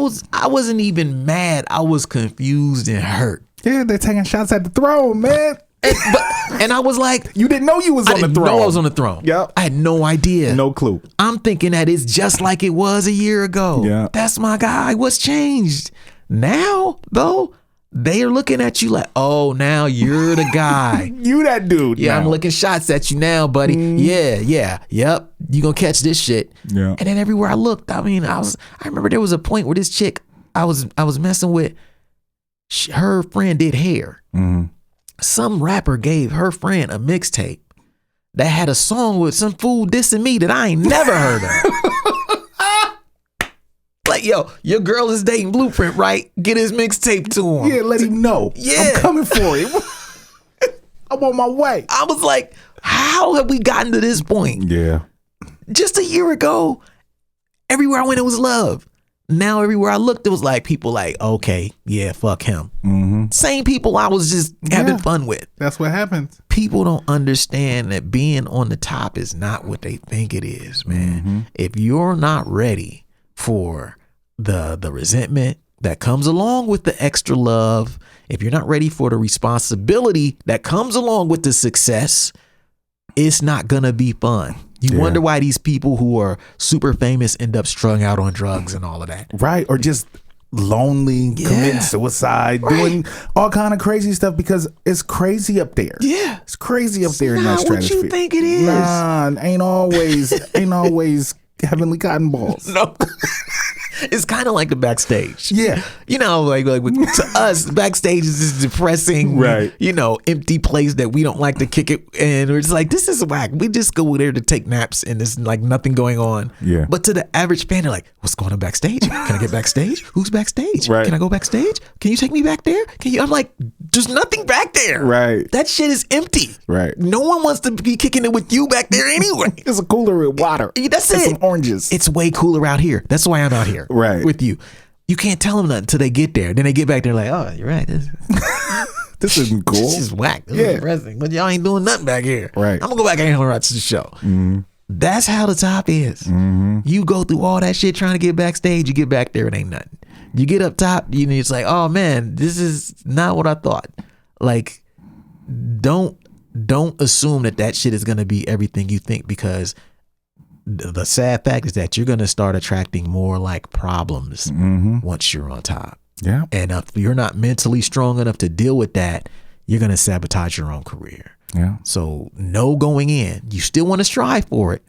wasn't even mad. I was confused and hurt. Yeah, they're taking shots at the throne, man. And I was like, you didn't know you was on the throne. I was on the throne. Yep. I had no idea. No clue. I'm thinking that it's just like it was a year ago. Yeah. That's my guy. What's changed? Now, though, they are looking at you like, oh, now you're the guy. You that dude. Yeah, now. I'm looking shots at you now, buddy. Yep. You gonna catch this shit. Yeah. And then everywhere I looked, I remember there was a point where this chick I was messing with, her friend did hair. Some rapper gave her friend a mixtape that had a song with some fool dissing me that I ain't never heard of. Like, yo, your girl is dating Blueprint, right? Get his mixtape to him. Yeah, let him know. Yeah. I'm coming for him. I'm on my way. I was like, how have we gotten to this point? Yeah. Just a year ago, everywhere I went, it was love. Now everywhere I looked, it was like people like, okay, yeah, fuck him. Same people I was just having fun with. That's what happens. People don't understand that being on the top is not what they think it is, man. If you're not ready for the resentment that comes along with the extra love, if you're not ready for the responsibility that comes along with the success, it's not gonna be fun. You wonder why these people who are super famous end up strung out on drugs and all of that. Right. Or just lonely, committing suicide, doing all kind of crazy stuff because it's crazy up there. Yeah. It's crazy up there in that stratosphere. What you think it is? Nah, ain't always heavenly cotton balls. No. It's kind of like the backstage. Yeah. You know, like to us, backstage is this depressing, right, empty place that we don't like to kick it. And we're just like, this is whack. We just go there to take naps and there's like nothing going on. Yeah. But to the average fan, they're like, what's going on backstage? Can I get backstage? Who's backstage? Right. Can I go backstage? Can you take me back there? I'm like, there's nothing back there. Right. That shit is empty. Right. No one wants to be kicking it with you back there anyway. There's a cooler with water. That's and it. Some oranges. It's way cooler out here. That's why I'm out here. Right. With you. You can't tell them nothing until they get there. Then they get back there like, oh, you're right. This isn't cool. This is whack. This is depressing. But y'all ain't doing nothing back here. Right. I'm going to go back and watch the show. That's how the top is. You go through all that shit trying to get backstage. You get back there, it ain't nothing. You get up top, it's like, oh, man, this is not what I thought. Like, don't assume that shit is going to be everything you think, because the sad fact is that you're going to start attracting more like problems once you're on top. Yeah. And if you're not mentally strong enough to deal with that, you're going to sabotage your own career. Yeah. So know going in, you still want to strive for it,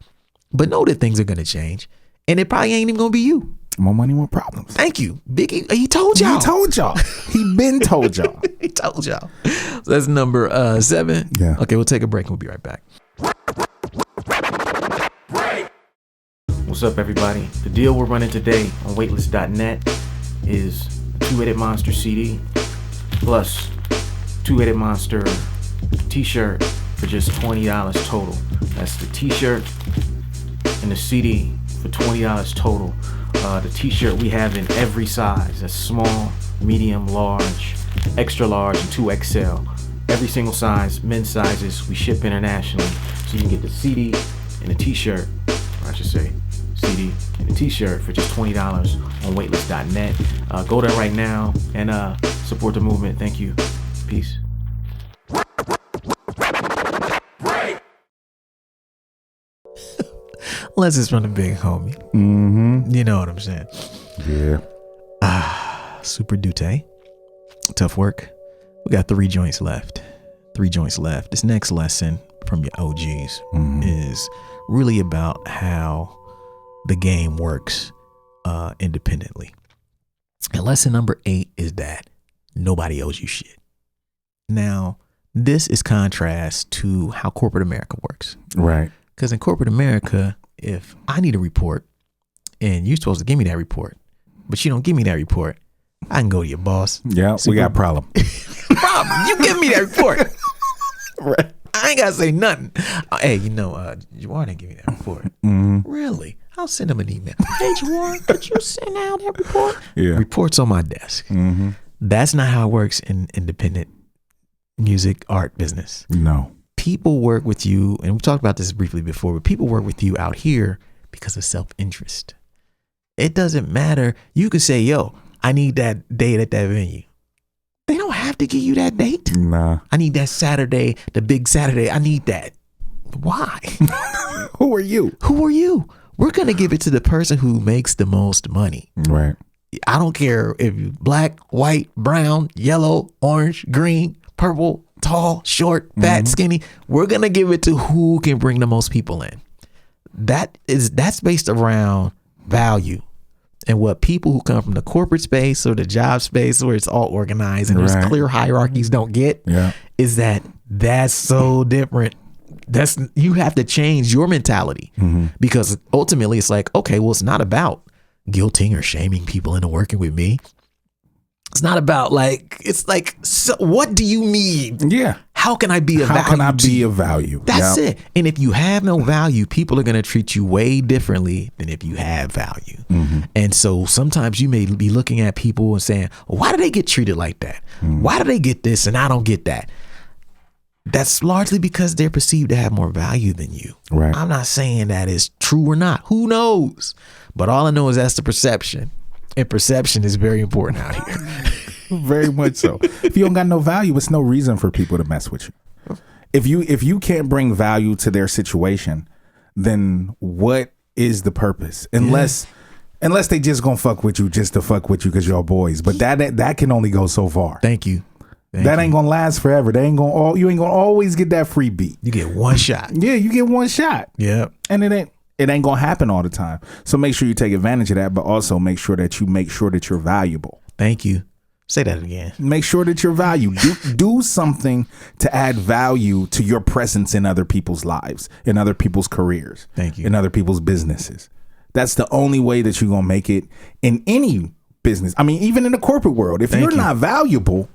but know that things are going to change, and it probably ain't even going to be you. More money, more problems. Thank you, Biggie. He told y'all. He told y'all. He been told y'all. He told y'all. So that's number 7. Yeah. Okay, we'll take a break and we'll be right back. What's up, everybody? The deal we're running today on weightless.net is a 2-Headed Monster CD plus 2-Headed Monster t-shirt for just $20 total. That's the t-shirt and the CD for $20 total. The t-shirt we have in every size. That's small, medium, large, extra large, and 2XL. Every single size, men's sizes. We ship internationally. So you can get the CD and the t-shirt, or I should say CD and a t-shirt for just $20 on weightless.net. Go there right now and support the movement. Thank you. Peace. Let's just run a big homie. You know what I'm saying? Yeah. Super Dute. Tough work. We got 3 joints left. 3 joints left. This next lesson from your OGs is really about how the game works independently. And lesson number 8 is that nobody owes you shit. Now, this is contrast to how corporate America works. Right. Because in corporate America, if I need a report and you're supposed to give me that report, but you don't give me that report, I can go to your boss. Yeah, we got a problem. Problem. You give me that report. Right. I ain't got to say nothing. Hey, Juwan didn't give me that report. Really? I'll send him an email. Hey, Juwan, could you send out that report? Yeah. Report's on my desk. That's not how it works in independent music art business. No. People work with you, and we talked about this briefly before, but people work with you out here because of self-interest. It doesn't matter. You could say, yo, I need that date at that venue. They don't have to give you that date. Nah. I need that Saturday, the big Saturday. I need that. Why? Who are you? Who are you? We're going to give it to the person who makes the most money. Right. I don't care if you're black, white, brown, yellow, orange, green, purple, tall, short, fat, skinny. We're going to give it to who can bring the most people in. That's based around value. And what people who come from the corporate space or the job space where it's all organized and there's clear hierarchies don't get is that's so different. You have to change your mentality because ultimately it's like, okay, well, it's not about guilting or shaming people into working with me. It's not about so what do you need? Yeah. How can I be of value? How can I be of value? That's it. And if you have no value, people are going to treat you way differently than if you have value. And so sometimes you may be looking at people and saying, why do they get treated like that? Why do they get this and I don't get that? That's largely because they're perceived to have more value than you. Right. I'm not saying that is true or not. Who knows? But all I know is that's the perception. And perception is very important out here. Very much so. If you don't got no value, it's no reason for people to mess with you. If you can't bring value to their situation, then what is the purpose? Unless they just gonna fuck with you just to fuck with you because y'all boys. But that can only go so far. Thank you. That ain't gonna last forever. You ain't gonna always get that free beat. You get one shot. Yeah, you get one shot. Yeah. And it ain't gonna happen all the time. So make sure you take advantage of that, but also make sure that you're valuable. Thank you. Say that again. Make sure that you're valued. Do something to add value to your presence in other people's lives, in other people's careers. Thank you. In other people's businesses. That's the only way that you're gonna make it in any business. I mean, even in the corporate world. If you're not valuable,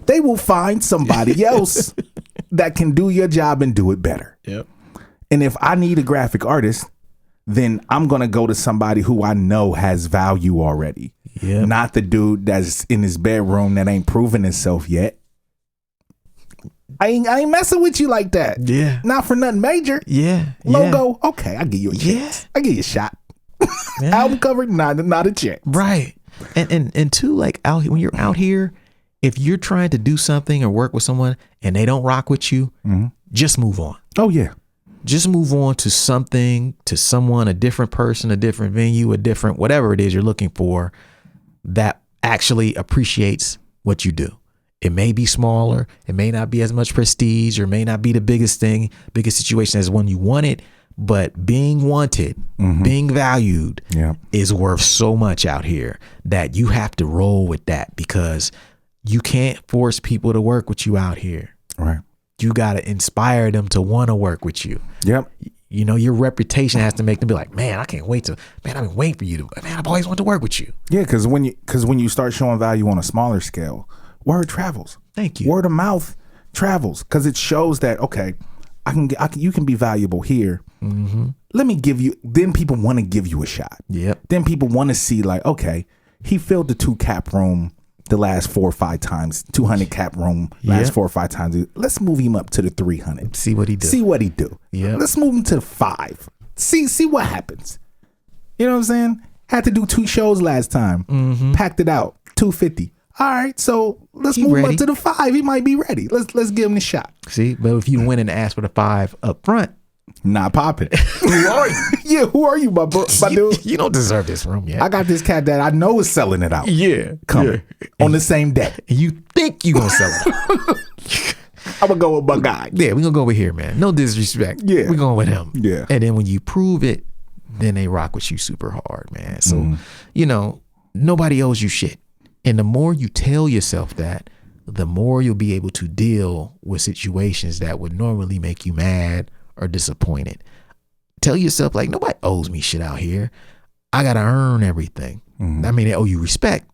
they will find somebody else that can do your job and do it better. Yep. And if I need a graphic artist, then I'm going to go to somebody who I know has value already. Yep. Not the dude that's in his bedroom that ain't proven himself yet. I ain't messing with you like that. Yeah. Not for nothing major. Yeah. Logo. Okay. I'll give you a chance. I'll give you a shot. Album cover. Not a chance. Right. And two, like out here, when you're out here, if you're trying to do something or work with someone and they don't rock with you, just move on. Oh yeah. Just move on to something, to someone, a different person, a different venue, a different whatever it is you're looking for that actually appreciates what you do. It may be smaller. It may not be as much prestige or may not be the biggest situation as one you wanted. But being wanted, being valued is worth so much out here that you have to roll with that because you can't force people to work with you out here. Right. You got to inspire them to want to work with you. Yep. You know, your reputation has to make them be like, man, I can't wait I've been waiting for you to, man, I've always wanted to work with you. Yeah. Because when you start showing value on a smaller scale, word travels. Thank you. Word of mouth travels because it shows that, okay, you can be valuable here. Let me give you, then people want to give you a shot. Yep. Then people want to see like, okay, he filled the 2 cap room the last 4 or 5 times, 200 cap room last 4 or 5 times. Let's move him up to the 300. See what he do. Yeah. Let's move him to the 5. See what happens. You know what I'm saying? Had to do 2 shows last time. Packed it out. 250. All right, so let's move him up to the 5. He might be ready. Let's give him the shot. See, but if you went and asked for the 5 up front, not popping. Who are you? Yeah, who are you, my dude? You don't deserve this room yet. I got this cat that I know is selling it out. Yeah. Coming on the same day. You think you gonna sell it out. I'm gonna go with my guy. Yeah, we're gonna go over here, man. No disrespect. Yeah. We're going with him. Yeah. And then when you prove it, then they rock with you super hard, man. So, you know, nobody owes you shit. And the more you tell yourself that, the more you'll be able to deal with situations that would normally make you mad or disappointed. Tell yourself, like, nobody owes me shit out here. I gotta earn everything. I mean, they owe you respect,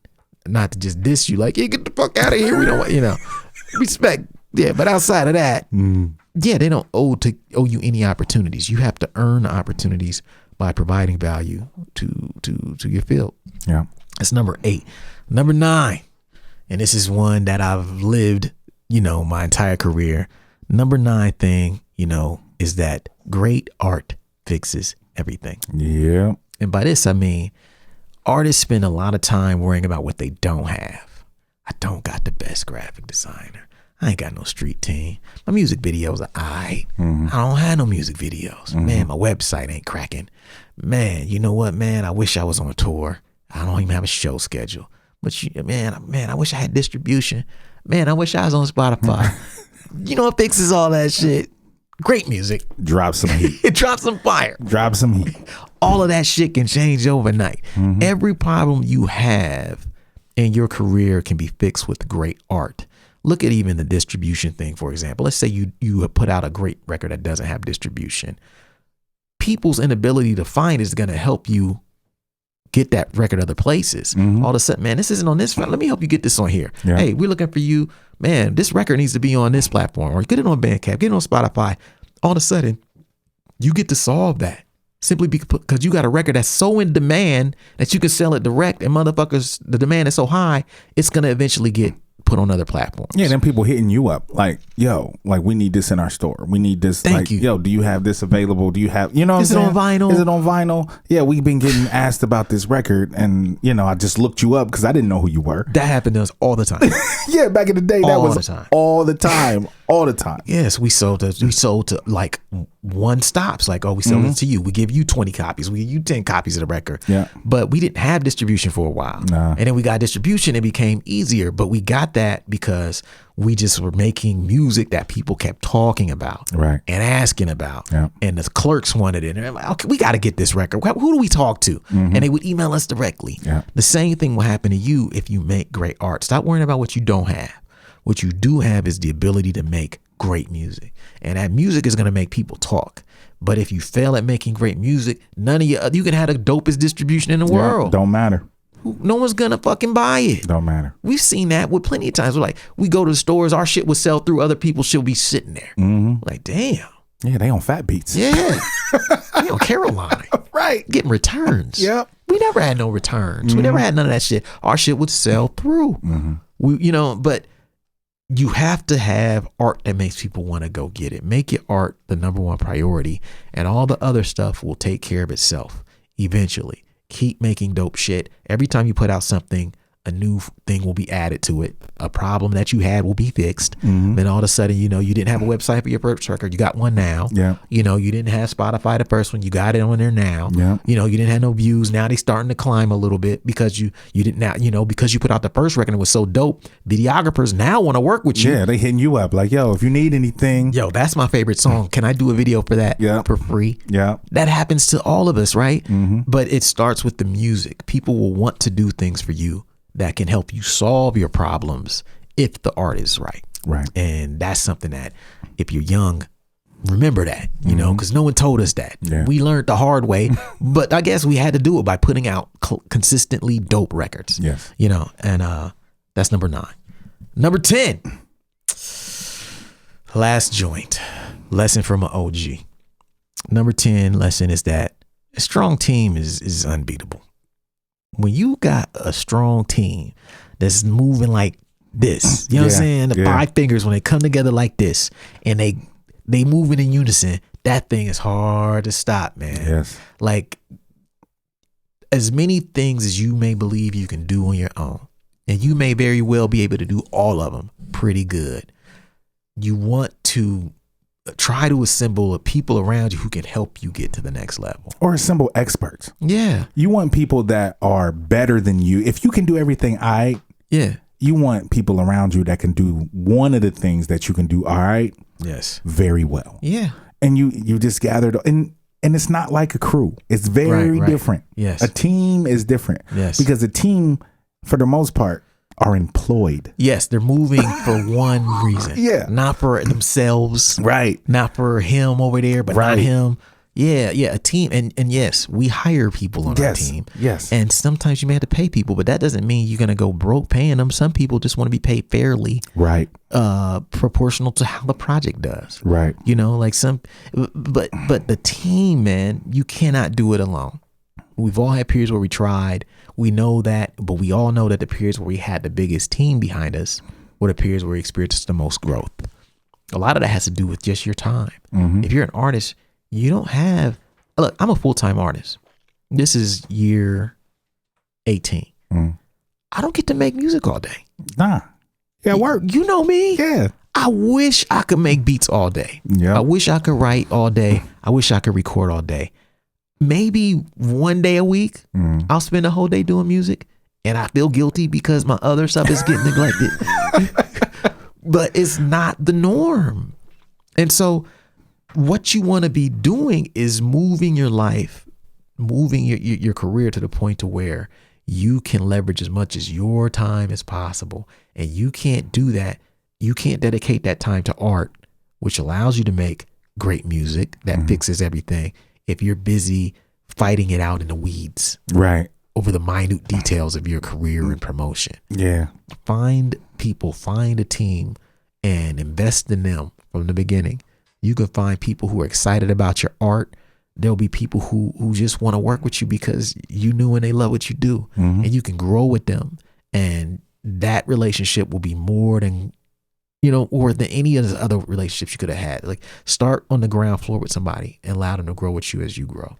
not to just diss you, like, yeah, get the fuck out of here. We don't want, you know, respect. Yeah, but outside of that, yeah, they don't owe you any opportunities. You have to earn the opportunities by providing value to your field. Yeah, that's number 8. Number 9, and this is one that I've lived, you know, my entire career. Number 9 thing, you know, is that great art fixes everything. Yeah. And by this, I mean, artists spend a lot of time worrying about what they don't have. I don't got the best graphic designer. I ain't got no street team. My music videos are I don't have no music videos. Man, my website ain't cracking. Man, you know what, man? I wish I was on tour. I don't even have a show schedule. But man, I wish I had distribution. Man, I wish I was on Spotify. You know what fixes all that shit? Great music. Drop some heat. It drops some fire. Drop some heat. All of that shit can change overnight. Every problem you have in your career can be fixed with great art. Look at even the distribution thing, for example. Let's say you have put out a great record that doesn't have distribution. People's inability to find is going to help you get that record other places. All of a sudden, man, this isn't on this. Let me help you get this on here. Yeah. Hey, we're looking for you. Man, this record needs to be on this platform, or get it on Bandcamp, get it on Spotify. All of a sudden, you get to solve that simply because you got a record that's so in demand that you can sell it direct, and motherfuckers, the demand is so high, it's going to eventually get put on other platforms. Yeah, then people hitting you up like, yo, like, we need this in our store. We need this. Thank like, you. Yo, do you have this available? Do you have, you know what I'm saying? Is it on vinyl? Is it on vinyl? Yeah, we've been getting asked about this record, and, you know, I just looked you up because I didn't know who you were. That happened to us all the time. Yeah, back in the day, that was all the time. All the time. Yes, we sold to like one stops. Like, oh, we sell it to you. We give you 20 copies. We give you 10 copies of the record. Yeah. But we didn't have distribution for a while. Nah. And then we got distribution. It became easier. But we got that because we just were making music that people kept talking about and asking about. Yeah. And the clerks wanted it. And they're like, okay, we got to get this record. Who do we talk to? And they would email us directly. Yeah. The same thing will happen to you if you make great art. Stop worrying about what you don't have. What you do have is the ability to make great music. And that music is going to make people talk. But if you fail at making great music, none of you can have the dopest distribution in the world. Don't matter. No one's going to fucking buy it. Don't matter. We've seen that with plenty of times. We're like, we go to the stores, our shit will sell through, other people's shit will be sitting there. Like, damn. Yeah, they on Fat Beats. Yeah. We on Caroline. Right. Getting returns. Yep. We never had no returns. We never had none of that shit. Our shit would sell through. But you have to have art that makes people want to go get it. Make your art the number one priority, and all the other stuff will take care of itself eventually. Keep making dope shit. Every time you put out something, a new thing will be added to it. A problem that you had will be fixed. Then all of a sudden, you didn't have a website for your first record. You got one now. Yeah. You didn't have Spotify the first one. You got it on there now. Yeah. You didn't have no views. Now they starting to climb a little bit because you didn't now, because you put out the first record and it was so dope. Videographers now want to work with you. Yeah, they hitting you up like, yo, if you need anything. Yo, that's my favorite song. Can I do a video for that for free? Yeah. That happens to all of us, right? But it starts with the music. People will want to do things for you that can help you solve your problems if the art is right. Right. And that's something that if you're young, remember that, because no one told us that. Yeah. We learned the hard way, but I guess we had to do it by putting out consistently dope records. Yes. And that's number 9. Number 10, last joint, lesson from an OG. Number 10 lesson is that a strong team is unbeatable. When you got a strong team that's moving like this, you know what I'm saying? The 5 fingers, when they come together like this and they moving in unison, that thing is hard to stop, man. Yes. Like, as many things as you may believe you can do on your own, and you may very well be able to do all of them pretty good, you want to try to assemble people around you who can help you get to the next level. Or assemble experts. Yeah. You want people that are better than you. If you can do everything you want people around you that can do one of the things that you can do all right. Yes. Very well. Yeah. And you just gathered and it's not like a crew. It's very different. Yes. A team is different. Yes. Because a team, for the most part, are employed. Yes, they're moving for one reason. Yeah. Not for themselves. Right. Not for him over there, but Right. not him. Yeah, a team. And yes, we hire people on our team. Yes. And sometimes you may have to pay people, but that doesn't mean you're going to go broke paying them. Some people just want to be paid fairly. Right. Proportional to how the project does. Right. You know, like but the team, man, you cannot do it alone. We've all had periods where we tried. We know that, but we all know that the periods where we had the biggest team behind us were the periods where we experienced the most growth. A lot of that has to do with just your time. Mm-hmm. If you're an artist, you don't have, look, I'm a full-time artist. This is year 18. Mm. I don't get to make music all day. Nah. Yeah, work. You know me. Yeah. I wish I could make beats all day. Yeah. I wish I could write all day. I wish I could record all day. Maybe one day a week, I'll spend a whole day doing music, and I feel guilty because my other stuff is getting neglected. But it's not the norm. And so what you want to be doing is moving your life, moving your career to the point to where you can leverage as much as your time as possible. And you can't do that. You can't dedicate that time to art, which allows you to make great music that fixes everything, if you're busy fighting it out in the weeds. Right. Over the minute details of your career and promotion. Yeah. Find people, find a team, and invest in them from the beginning. You can find people who are excited about your art. There'll be people who just want to work with you because you knew and they love what you do. And you can grow with them. And that relationship will be more than, or than any of the other relationships you could have had. Like, start on the ground floor with somebody and allow them to grow with you as you grow.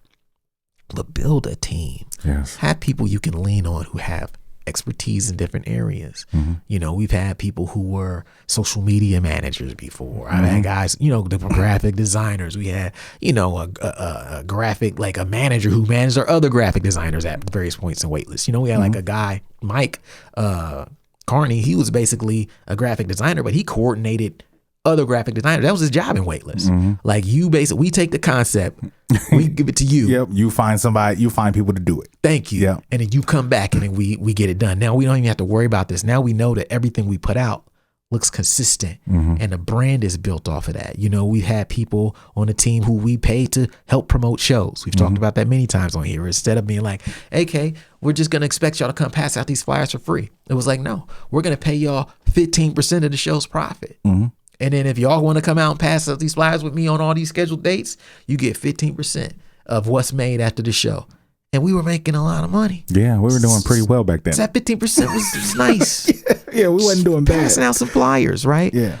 But build a team. Yes. Have people you can lean on who have expertise in different areas. We've had people who were social media managers before. I've had guys, the graphic designers. We had, a graphic, like a manager who managed our other graphic designers at various points in Waitlist. We had like a guy, Mike Carney. He was basically a graphic designer, but he coordinated other graphic designers. That was his job in Waitlist. Like, we take the concept, we give it to you. Yep. You find somebody, you find people to do it. Thank you. Yep. And then you come back and then we get it done. Now we don't even have to worry about this. Now we know that everything we put out looks consistent and the brand is built off of that. We've had people on the team who we pay to help promote shows. We've talked about that many times on here. Instead of being like, okay, we're just going to expect y'all to come pass out these flyers for free. It was like, no, we're going to pay y'all 15% of the show's profit. And then if y'all want to come out and pass out these flyers with me on all these scheduled dates, you get 15% of what's made after the show. And we were making a lot of money. Yeah, we were doing pretty well back then. So that 15% was nice. Yeah, we wasn't doing bad. Passing out some flyers, right? Yeah.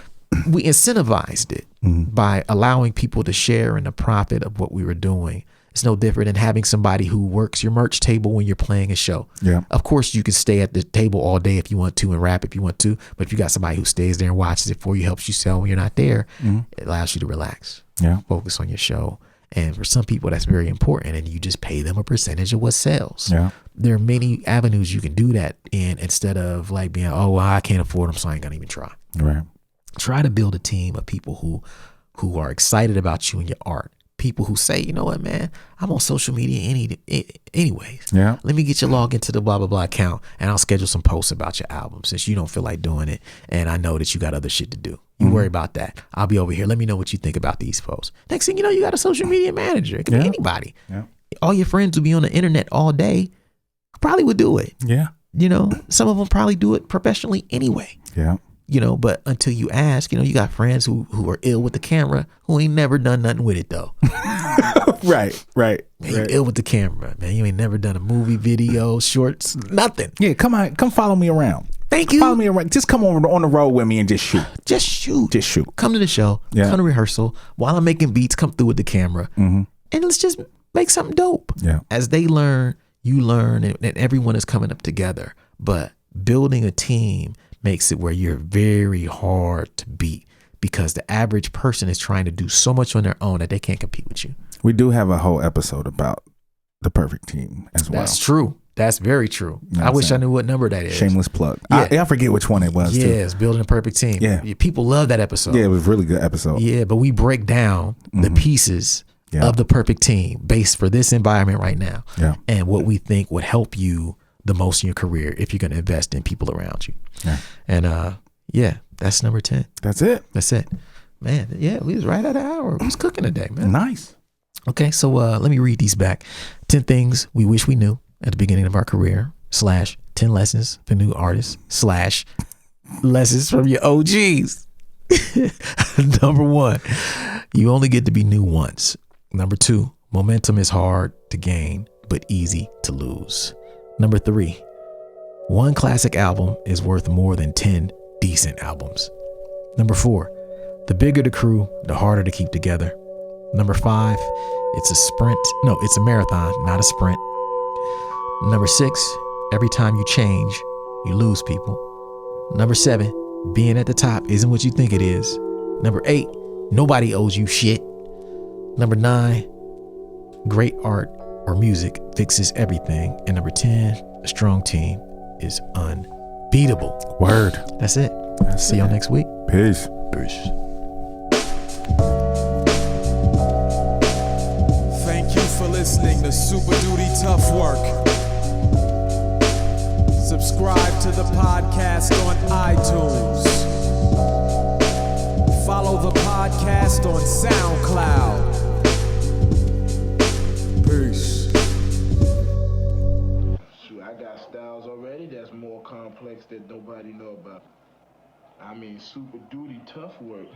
We incentivized it by allowing people to share in the profit of what we were doing. It's no different than having somebody who works your merch table when you're playing a show. Yeah. Of course, you can stay at the table all day if you want to and rap if you want to. But if you got somebody who stays there and watches it for you, helps you sell when you're not there, it allows you to relax. Yeah. Focus on your show. And for some people, that's very important. And you just pay them a percentage of what sells. Yeah. There are many avenues you can do that in instead of like being, oh, well, I can't afford them, so I ain't going to even try. Right. Try to build a team of people who are excited about you and your art. People who say, you know what, man, I'm on social media anyways. Yeah. Let me get you logged into the blah, blah, blah account and I'll schedule some posts about your album since you don't feel like doing it. And I know that you got other shit to do. You worry about that. I'll be over here. Let me know what you think about these posts. Next thing you know, you got a social media manager. It could be anybody. Yeah. All your friends will be on the internet all day. Probably would do it. Yeah. Some of them probably do it professionally anyway. Yeah. But until you ask, you got friends who are ill with the camera who ain't never done nothing with it though. Right. Man, you ill with the camera, man. You ain't never done a movie, video, shorts, nothing. Yeah, come follow me around. Thank you. Follow me around. Just come on the road with me and just shoot. Just shoot. Come to the show. Yeah. Come to rehearsal. While I'm making beats, come through with the camera. And let's just make something dope. Yeah. As they learn, you learn, and everyone is coming up together. But building a team makes it where you're very hard to beat because the average person is trying to do so much on their own that they can't compete with you. We do have a whole episode about the perfect team as well. That's true. That's very true. You know I wish I knew what number that is. Shameless plug. Yeah. I forget which one it was. Yeah, too. it's Building a Perfect Team. Yeah. People love that episode. Yeah, it was a really good episode. Yeah, but we break down the pieces of the perfect team based for this environment right now. Yeah. And what we think would help you the most in your career if you're going to invest in people around you. Yeah. And that's number 10. That's it. That's it. Man, yeah, we was right at an hour. Who's cooking today, man? Nice. Okay, so let me read these back. 10 things we wish we knew at the beginning of our career / 10 lessons for new artists / lessons from your OGs. Number 1, you only get to be new once. Number 2, momentum is hard to gain, but easy to lose. Number 3, one classic album is worth more than 10 decent albums. Number 4, the bigger the crew, the harder to keep together. Number 5, it's a marathon, not a sprint. Number 6, every time you change, you lose people. Number 7, being at the top isn't what you think it is. Number 8, nobody owes you shit. Number 9, great art or music fixes everything. And number 10, a strong team is unbeatable. Word. That's it. See y'all next week. Peace. Peace. Thank you for listening to Super Duty Tough Work. Subscribe to the podcast on iTunes. Follow the podcast on SoundCloud. Peace. Shoot, I got styles already that's more complex that nobody know about. I mean, super duty tough work.